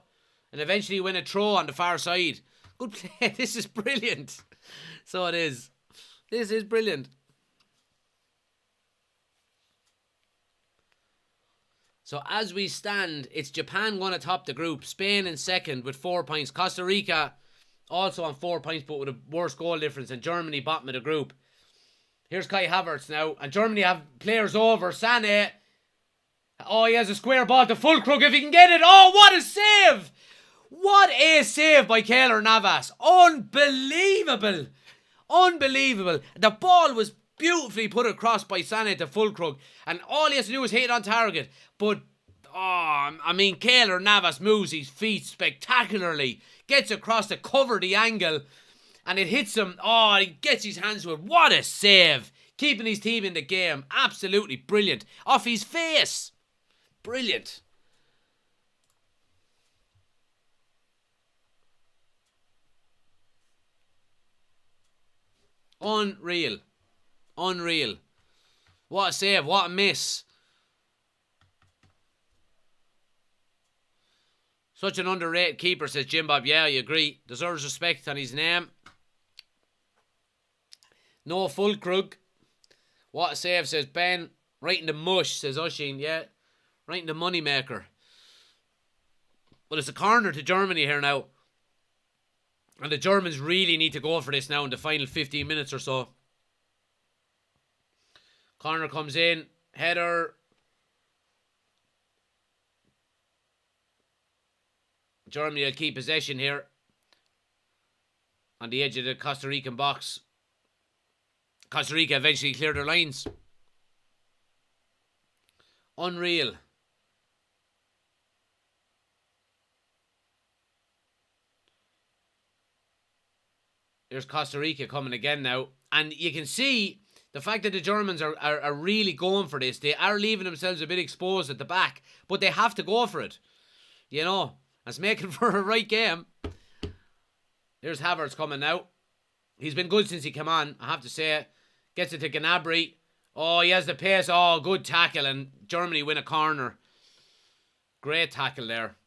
and eventually win a throw on the far side. Good play. This is brilliant. So it is. This is brilliant. So as we stand, it's Japan going atop the group, Spain in second with 4 points, Costa Rica also on 4 points but with a worse goal difference, and Germany bottom of the group. Here's Kai Havertz now, and Germany have players over. Sané. Oh, he has a square ball to Fulkrug if he can get it. Oh, what a save! What a save by Keylor Navas. Unbelievable. Unbelievable. The ball was beautifully put across by Sané to Fulkrug, and all he has to do is hit it on target. But, I mean, Keylor Navas moves his feet spectacularly, gets across to cover the angle, and it hits him. Oh, he gets his hands to it. What a save. Keeping his team in the game. Absolutely brilliant. Off his face. Brilliant. Unreal. Unreal. What a save. What a miss. Such an underrated keeper, says Jim Bob. Yeah, I agree. Deserves respect on his name. No Fulkrug. What a save, says Ben. Right in the mush, says Oshin. Yeah. Right in the moneymaker. But it's a corner to Germany here now. And the Germans really need to go for this now in the final 15 minutes or so. Corner comes in. Header. Germany will keep possession here. On the edge of the Costa Rican box. Costa Rica eventually clear their lines. Unreal. There's Costa Rica coming again now. And you can see the fact that the Germans are really going for this. They are leaving themselves a bit exposed at the back. But they have to go for it. You know. That's making for a right game. There's Havertz coming now. He's been good since he came on, I have to say. Gets it to Gnabry. Oh, he has the pace. Oh, good tackle. And Germany win a corner. Great tackle there.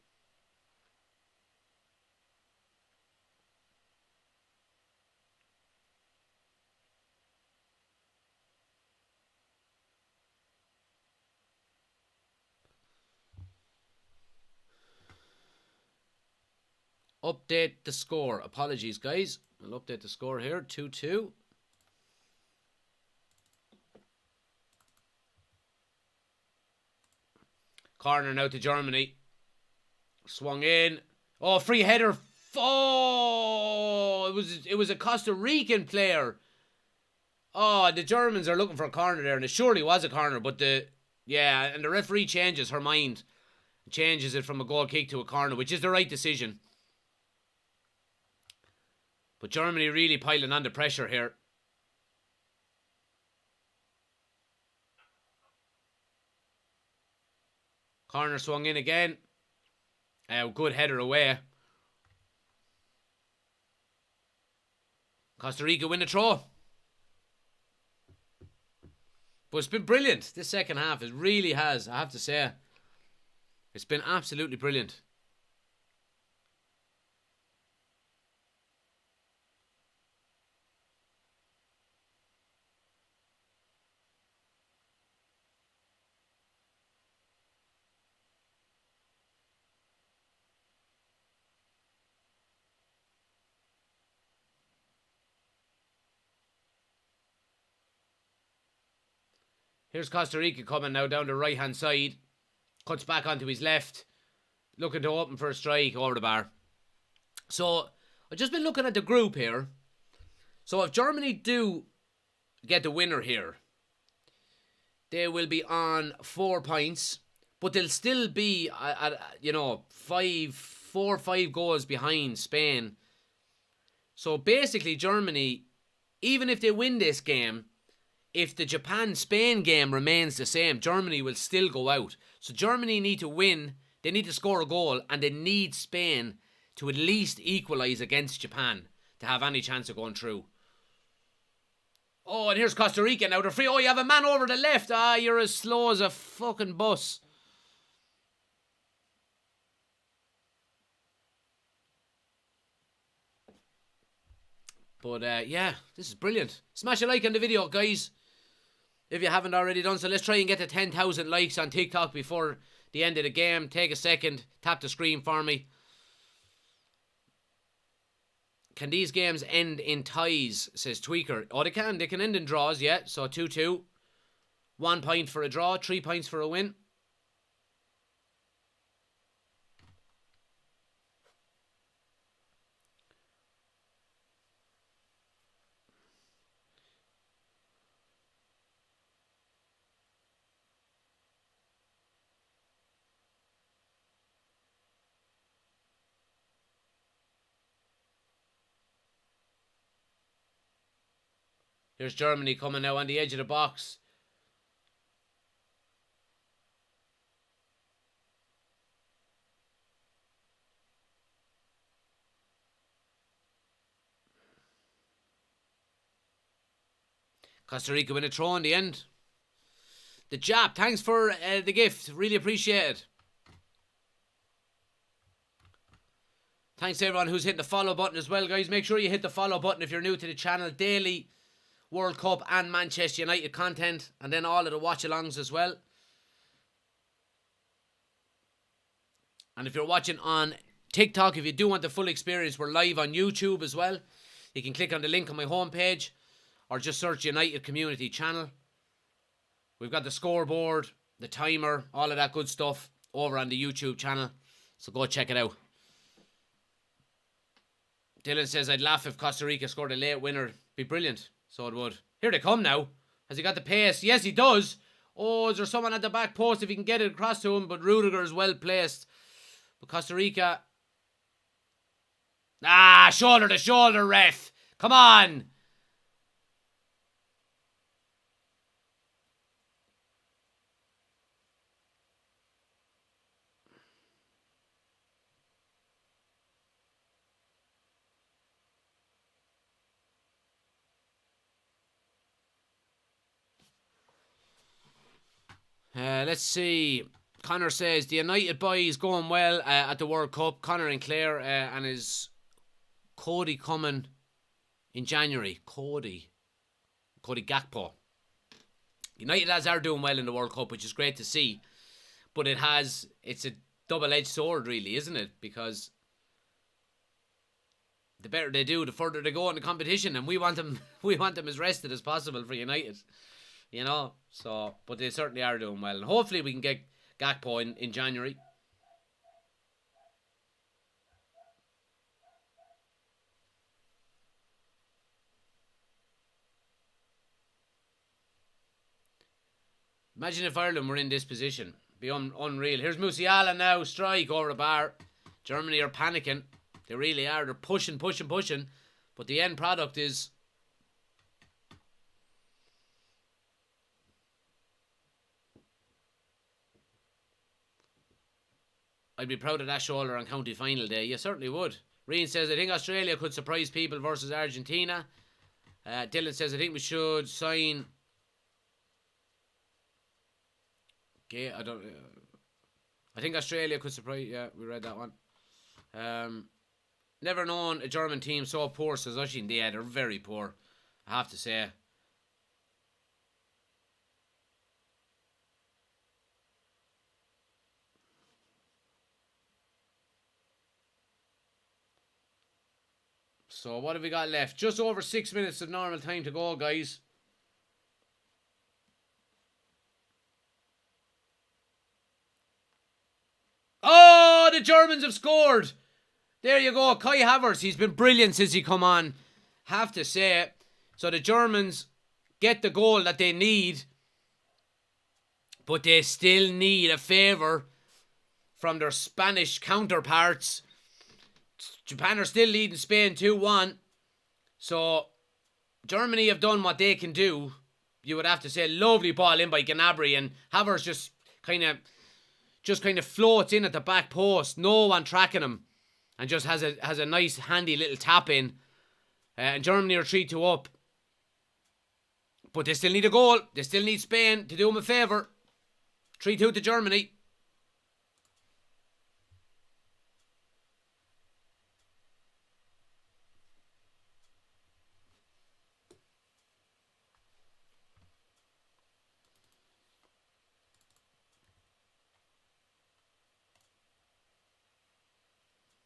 Update the score. Apologies, guys. I'll update the score here. 2-2. Corner now to Germany. Swung in. Oh, free header. Oh, it was a Costa Rican player. Oh, the Germans are looking for a corner there, and it surely was a corner, but and the referee changes her mind. Changes it from a goal kick to a corner, which is the right decision. But Germany really piling on the pressure here. Corner swung in again. Good header away. Costa Rica win the throw. But it's been brilliant. This second half, it really has, I have to say. It's been absolutely brilliant. Here's Costa Rica coming now down the right hand side. Cuts back onto his left. looking to open for a strike over the bar. So, I've just been looking at the group here. So, if Germany do get the winner here, they will be on 4 points, but they'll still be, you know, 4 or 5 goals behind Spain. So, basically, Germany, even if they win this game, if the Japan-Spain game remains the same, Germany will still go out. So Germany need to win, they need to score a goal, and they need Spain to at least equalise against Japan to have any chance of going through. Oh, and here's Costa Rica now. They're free. Oh, you have a man over the left. Ah, you're as slow as a fucking bus. But, yeah, this is brilliant. Smash a like on the video, guys, if you haven't already done so. Let's try and get to 10,000 likes on TikTok before the end of the game. Take a second. Tap the screen for me. Can these games end in ties, says Tweaker. Oh, they can. They can end in draws, yeah. So 2-2. 1 point for a draw. 3 points for a win. Here's Germany coming now on the edge of the box. Costa Rica win a throw in the end. The Jap, thanks for the gift. Really appreciate it. Thanks to everyone who's hitting the follow button as well, guys. Make sure you hit the follow button if you're new to the channel. Daily World Cup and Manchester United content, and then all of the watch-alongs as well. And if you're watching on TikTok, if you do want the full experience, we're live on YouTube as well. You can click on the link on my homepage, or just search United Community Channel. We've got the scoreboard, the timer, all of that good stuff over on the YouTube channel. So go check it out. Dylan says, I'd laugh if Costa Rica scored a late winner. Be brilliant. So it would. Here they come now. Has he got the pace? Yes, he does. Oh, is there someone at the back post if he can get it across to him? But Rudiger is well placed. But Costa Rica... Ah, shoulder to shoulder, ref. Come on. Let's see. Connor says, the United boys going well at the World Cup. Connor and Claire, and is Cody coming in January? Cody Gakpo. United lads are doing well in the World Cup, which is great to see. But it's a double-edged sword, really, isn't it? Because the better they do, the further they go in the competition, and we want them as rested as possible for United. You know, so, but they certainly are doing well. And hopefully we can get Gakpo in January. Imagine if Ireland were in this position. Be unreal. Here's Musiala now. Strike over the bar. Germany are panicking. They really are. They're pushing. But the end product is... I'd be proud of that shoulder on county final day. You certainly would. Reen says, I think Australia could surprise people versus Argentina. Dylan says, I think we should sign... Okay, I think Australia could surprise... Yeah, we read that one. Never known a German team so poor, says Oshin. Yeah, they're very poor, I have to say. So what have we got left? Just over 6 minutes of normal time to go, guys. Oh, the Germans have scored. There you go. Kai Havertz, he's been brilliant since he come on. Have to say it. So the Germans get the goal that they need. But they still need a favour from their Spanish counterparts. Japan are still leading Spain 2-1. So Germany have done what they can do. You would have to say, lovely ball in by Gnabry, and Havertz just kind of floats in at the back post. No one tracking him, and just has a nice handy little tap in. And Germany are 3-2 up. But they still need a goal. They still need Spain to do them a favour. 3-2 to Germany.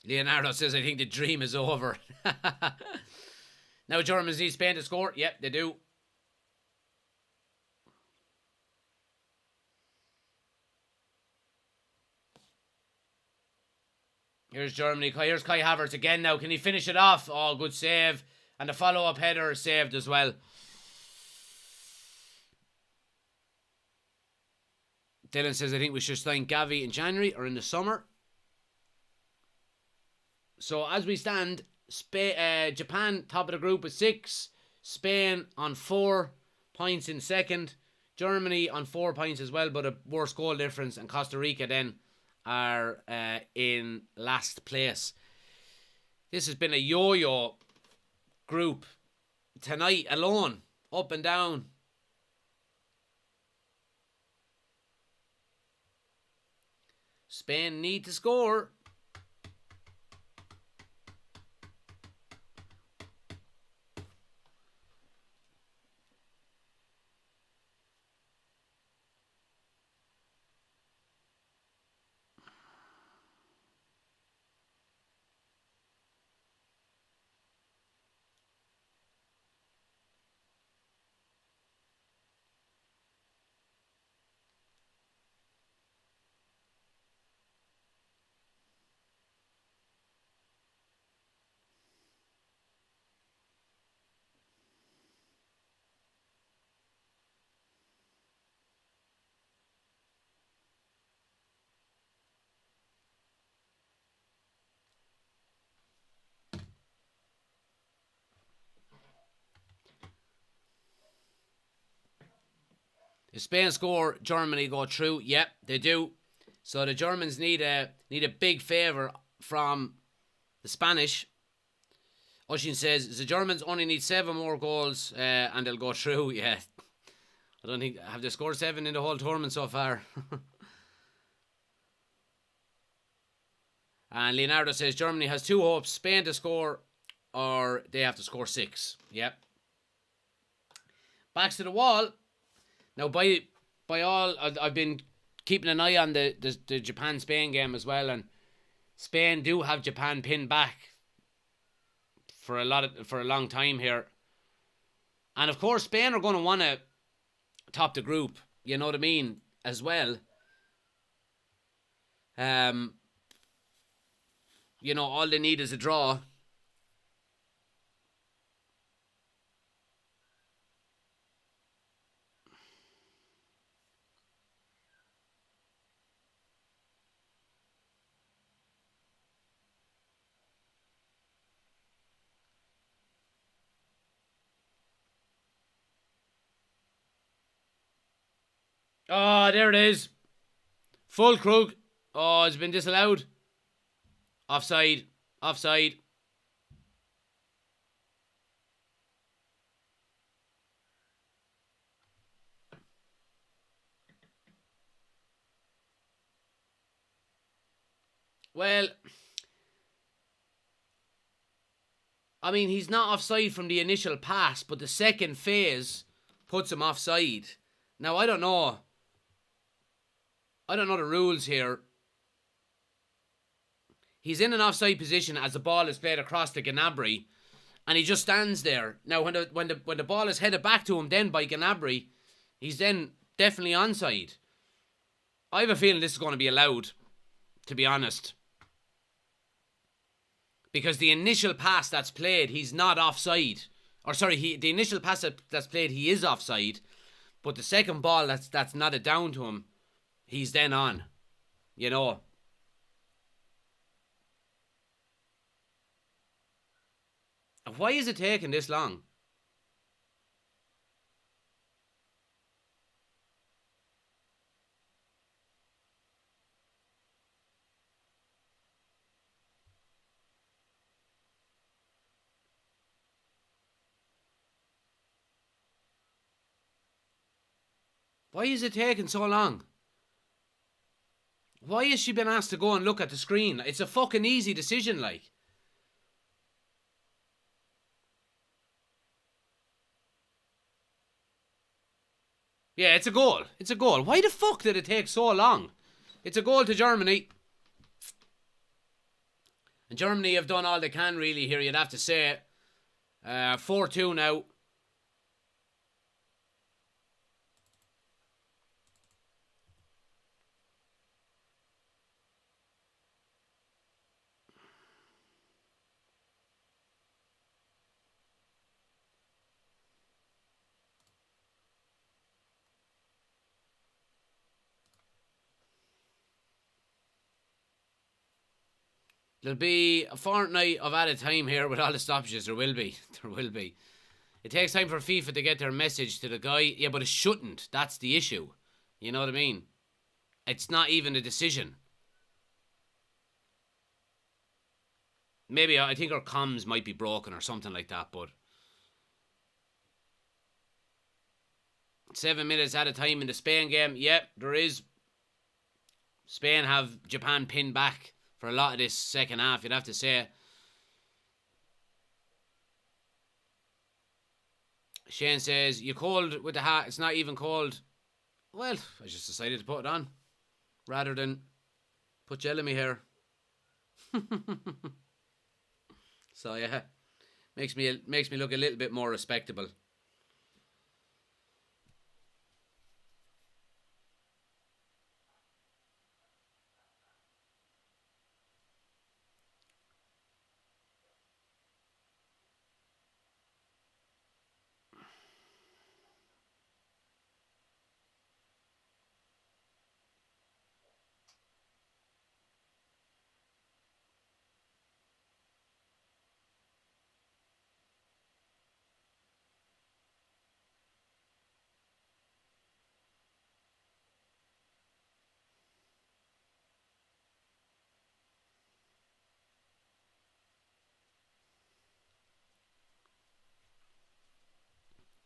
Leonardo says, I think the dream is over. Now Germans need Spain to score. Yep, they do. Here's Germany. Here's Kai Havertz again now. Can he finish it off? Oh, good save. And the follow-up header is saved as well. Dylan says, I think we should sign Gavi in January or in the summer. So as we stand, Japan top of the group with 6. Spain on 4 points in second. Germany on 4 points as well, but a worse goal difference. And Costa Rica then are in last place. This has been a yo-yo group tonight alone. Up and down. Spain need to score. If Spain score, Germany go through. Yep, they do. So the Germans need a big favour from the Spanish. Oshin says the Germans only need 7 more goals and they'll go through. Yeah, I don't think have they scored 7 in the whole tournament so far. And Leonardo says Germany has 2 hopes: Spain to score, or they have to score 6. Yep. Backs to the wall. Now, by all, I've been keeping an eye on the Japan-Spain game as well, and Spain do have Japan pinned back for a long time here. And of course, Spain are going to want to top the group. You know what I mean, as well. You know, all they need is a draw. Oh, there it is. Full Krug. Oh, it's been disallowed. Offside. Offside. Well, I mean, he's not offside from the initial pass, but the second phase puts him offside. Now, I don't know the rules here. He's in an offside position as the ball is played across to Gnabry, and he just stands there. Now, when the ball is headed back to him then by Gnabry, he's then definitely onside. I have a feeling this is going to be allowed, to be honest. Because the initial pass that's played, he's not offside. Or sorry, the initial pass that's played, he is offside. But the second ball that's nodded down to him, he's then on. You know. Why is it taking this long? Why is it taking so long? Why has she been asked to go and look at the screen? It's a fucking easy decision, like. Yeah, it's a goal. It's a goal. Why the fuck did it take so long? It's a goal to Germany. And Germany have done all they can, really, here, you'd have to say. 4-2 now. There'll be a fortnight of added time here with all the stoppages. There will be. There will be. It takes time for FIFA to get their message to the guy. Yeah, but it shouldn't. That's the issue. You know what I mean? It's not even a decision. Maybe I think our comms might be broken or something like that, but 7 minutes at a time in the Spain game. Yep, there is. Spain have Japan pinned back for a lot of this second half, you'd have to say. Shane says, you cold with the hat? It's not even cold. Well, I just decided to put it on rather than put gel in my hair. So yeah, makes me look a little bit more respectable.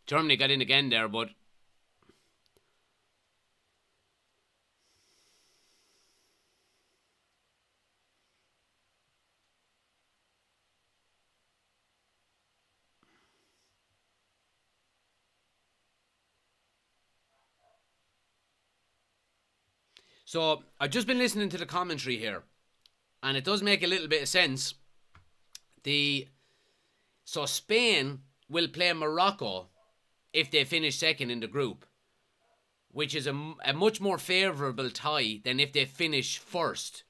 Germany got in again there, but so I've just been listening to the commentary here, and it does make a little bit of sense. So Spain will play Morocco if they finish second in the group, which is a much more favourable tie than if they finish first.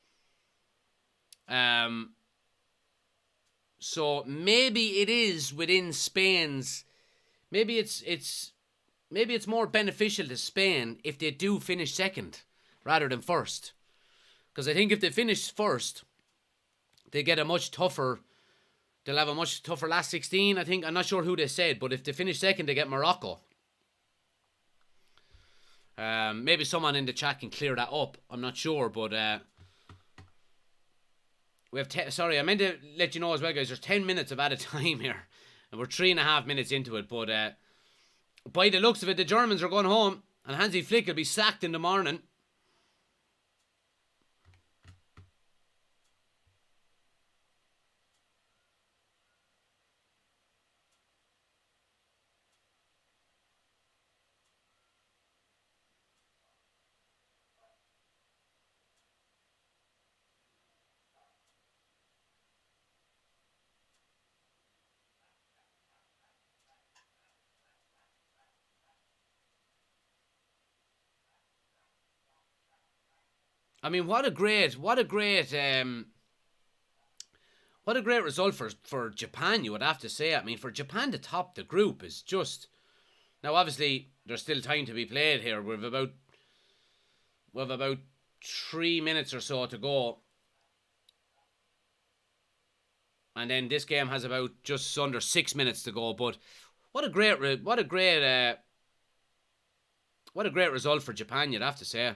So maybe it is within Spain's. Maybe it's more beneficial to Spain if they do finish second rather than first, because I think if they finish first, they get a much tougher. They'll have a much tougher last 16, I think. I'm not sure who they said, but if they finish second, they get Morocco. Maybe someone in the chat can clear that up. I'm not sure, but we have. Sorry, I meant to let you know as well, guys. There's 10 minutes of added time here, and we're 3.5 minutes into it. But by the looks of it, the Germans are going home, and Hansi Flick will be sacked in the morning. I mean, what a great What a great result for Japan, you would have to say. I mean, for Japan to top the group is just... Now, obviously, there's still time to be played here. We've about 3 minutes or so to go. And then this game has about just under 6 minutes to go. But what a great result for Japan, you'd have to say.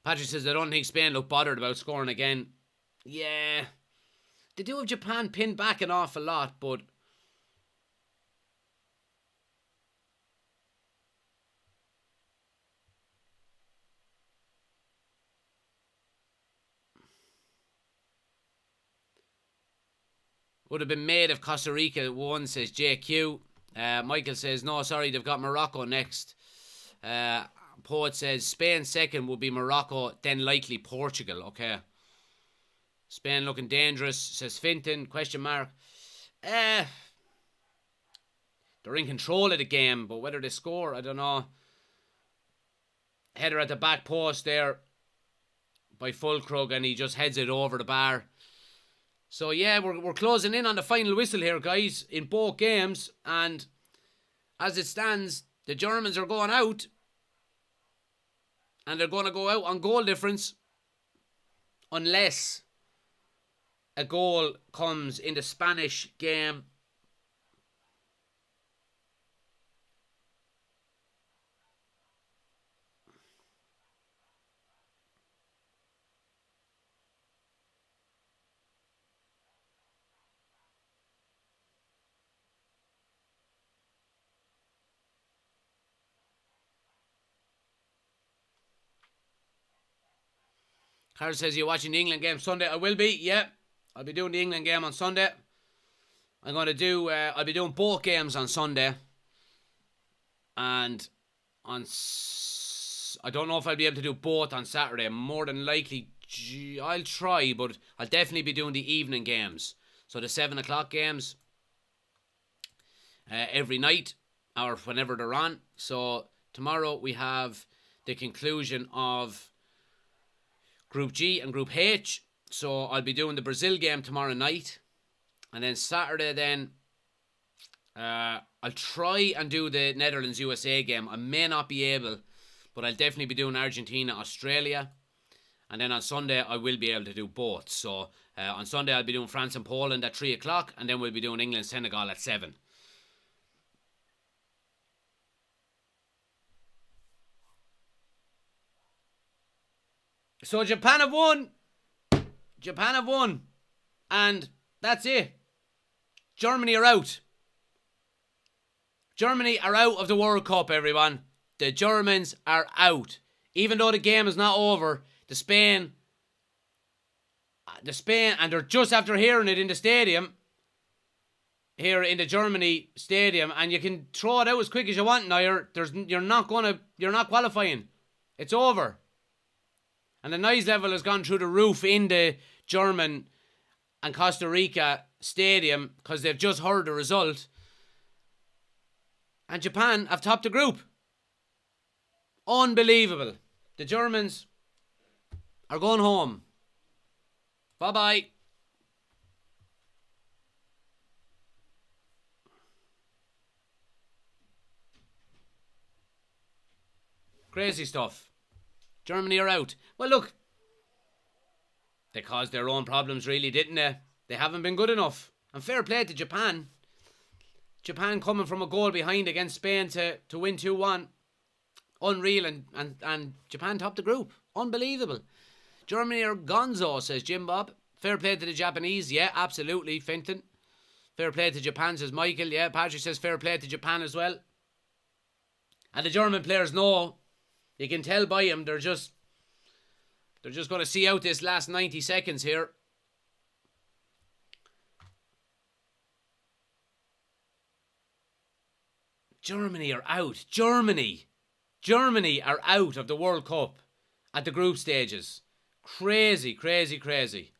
Patrick says, I don't think Spain look bothered about scoring again. Yeah. They do have Japan pinned back an awful lot, but... Would have been made if Costa Rica won, says JQ. Michael says, no, sorry, they've got Morocco next. Poet says, Spain second will be Morocco, then likely Portugal. Okay. Spain looking dangerous, says Finton, question mark. They're in control of the game, but whether they score, I don't know. Header at the back post there by Fulkrug, and he just heads it over the bar. So yeah, we're closing in on the final whistle here, guys, in both games. And as it stands, the Germans are going out. And they're going to go out on goal difference. Unless a goal comes in the Spanish game. Carl says, you're watching the England game Sunday. I will be, yeah. I'll be doing the England game on Sunday. I'll be doing both games on Sunday. And I don't know if I'll be able to do both on Saturday. More than likely, I'll try, but I'll definitely be doing the evening games. So the 7 o'clock games every night or whenever they're on. So tomorrow we have the conclusion of Group G and Group H. So I'll be doing the Brazil game tomorrow night. And then Saturday then, I'll try and do the Netherlands-USA game. I may not be able, but I'll definitely be doing Argentina-Australia. And then on Sunday, I will be able to do both. So on Sunday, I'll be doing France and Poland at 3 o'clock. And then we'll be doing England-Senegal at 7. So Japan have won. Japan have won. And that's it. Germany are out. Germany are out of the World Cup, everyone. The Germans are out. Even though the game is not over, the Spain, and they're just after hearing it in the stadium, here in the Germany stadium, and you can throw it out as quick as you want now. You're not qualifying. It's over. And the noise level has gone through the roof in the German and Costa Rica stadium because they've just heard the result. And Japan have topped the group. Unbelievable. The Germans are going home. Bye-bye. Crazy stuff. Germany are out. Well, look. They caused their own problems, really, didn't they? They haven't been good enough. And fair play to Japan. Japan coming from a goal behind against Spain to win 2-1. Unreal. And Japan topped the group. Unbelievable. Germany are gonzo, says Jim Bob. Fair play to the Japanese. Yeah, absolutely. Finton. Fair play to Japan, says Michael. Yeah, Patrick says fair play to Japan as well. And the German players know. You can tell by them they're just going to see out this last 90 seconds here. Germany are out. Germany are out of the World Cup at the group stages. Crazy, crazy, crazy.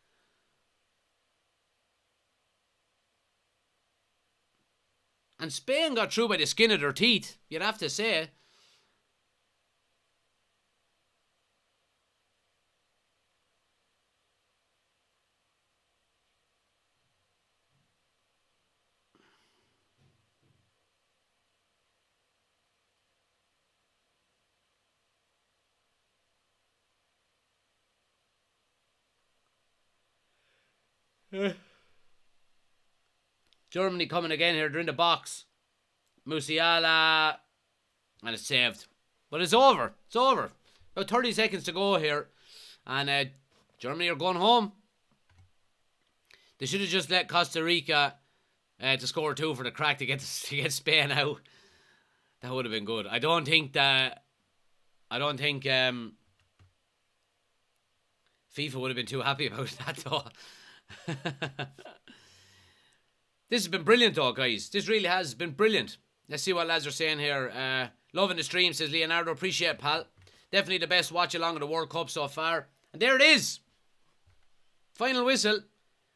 And Spain got through by the skin of their teeth, you'd have to say. Germany coming again here. They're in the box. Musiala. And it's saved. But it's over. It's over. About 30 seconds to go here. And Germany are going home. They should have just let Costa Rica to score 2 for the crack to get Spain out. That would have been good. I don't think FIFA would have been too happy about that though. This has been brilliant though, guys. This really has been brilliant. Let's see what lads are saying here. Loving the stream, says Leonardo. Appreciate it, pal. Definitely the best watch along of the World Cup so far. And there it is. Final whistle.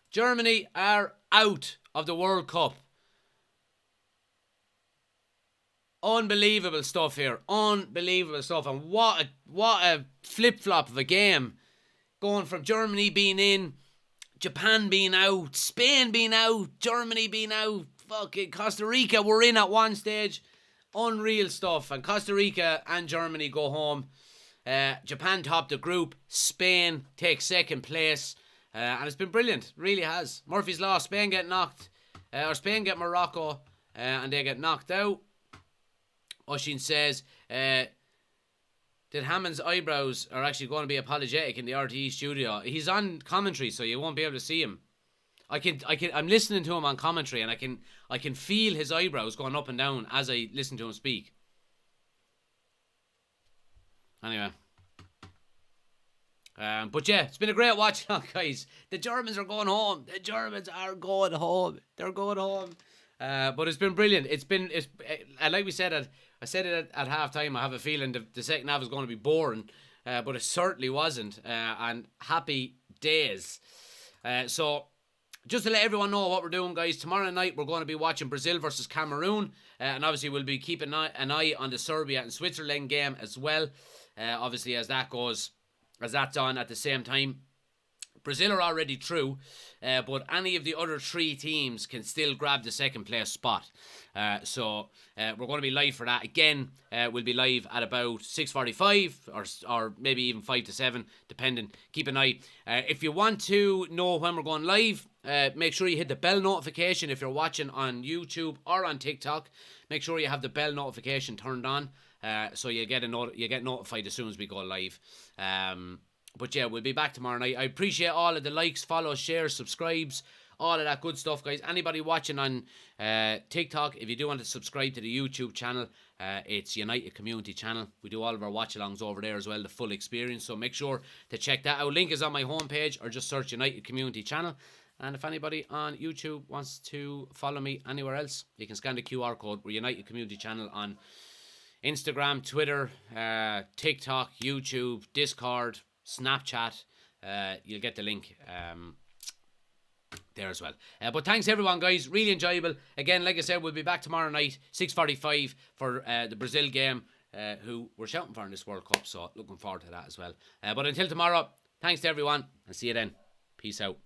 Germany are out of the World Cup. Unbelievable stuff here. Unbelievable stuff. And what a flip-flop of a game. Going from Germany being in, Japan being out, Spain being out, Germany being out, fucking Costa Rica were in at one stage. Unreal stuff. And Costa Rica and Germany go home. Japan top the group. Spain takes second place. And it's been brilliant. Really has. Murphy's Law. Spain get knocked. Or Spain get Morocco. And they get knocked out. Oshin says, that Hammond's eyebrows are actually going to be apologetic in the RTE studio. He's on commentary, so you won't be able to see him. I'm listening to him on commentary, and I can feel his eyebrows going up and down as I listen to him speak. Anyway. But yeah, it's been a great watch, guys. The Germans are going home. The Germans are going home. They're going home. But it's been brilliant. It's like we said, I said it at half time. I have a feeling the second half is going to be boring, but it certainly wasn't. And happy days. So just to let everyone know what we're doing, guys, tomorrow night we're going to be watching Brazil versus Cameroon, and obviously we'll be keeping an eye on the Serbia and Switzerland game as well. Obviously, as that's on at the same time. Brazil are already through, but any of the other 3 teams can still grab the second place spot. So we're going to be live for that. Again, we'll be live at about 6:45 or maybe even 5 to 7, depending. Keep an eye. If you want to know when we're going live, make sure you hit the bell notification if you're watching on YouTube or on TikTok. Make sure you have the bell notification turned on, so you get notified as soon as we go live. But yeah, we'll be back tomorrow night. I appreciate all of the likes, follows, shares, subscribes, all of that good stuff, guys. Anybody watching on TikTok, if you do want to subscribe to the YouTube channel, it's United Community Channel. We do all of our watch-alongs over there as well, the full experience. So make sure to check that out. Link is on my homepage, or just search United Community Channel. And if anybody on YouTube wants to follow me anywhere else, you can scan the QR code. We're United Community Channel on Instagram, Twitter, TikTok, YouTube, Discord, Snapchat. You'll get the link there as well. But thanks everyone, guys. Really enjoyable. Again, like I said, we'll be back tomorrow night, 6:45 for the Brazil game, who we're shouting for in this World Cup. So looking forward to that as well. But until tomorrow, thanks to everyone, and see you then. Peace out.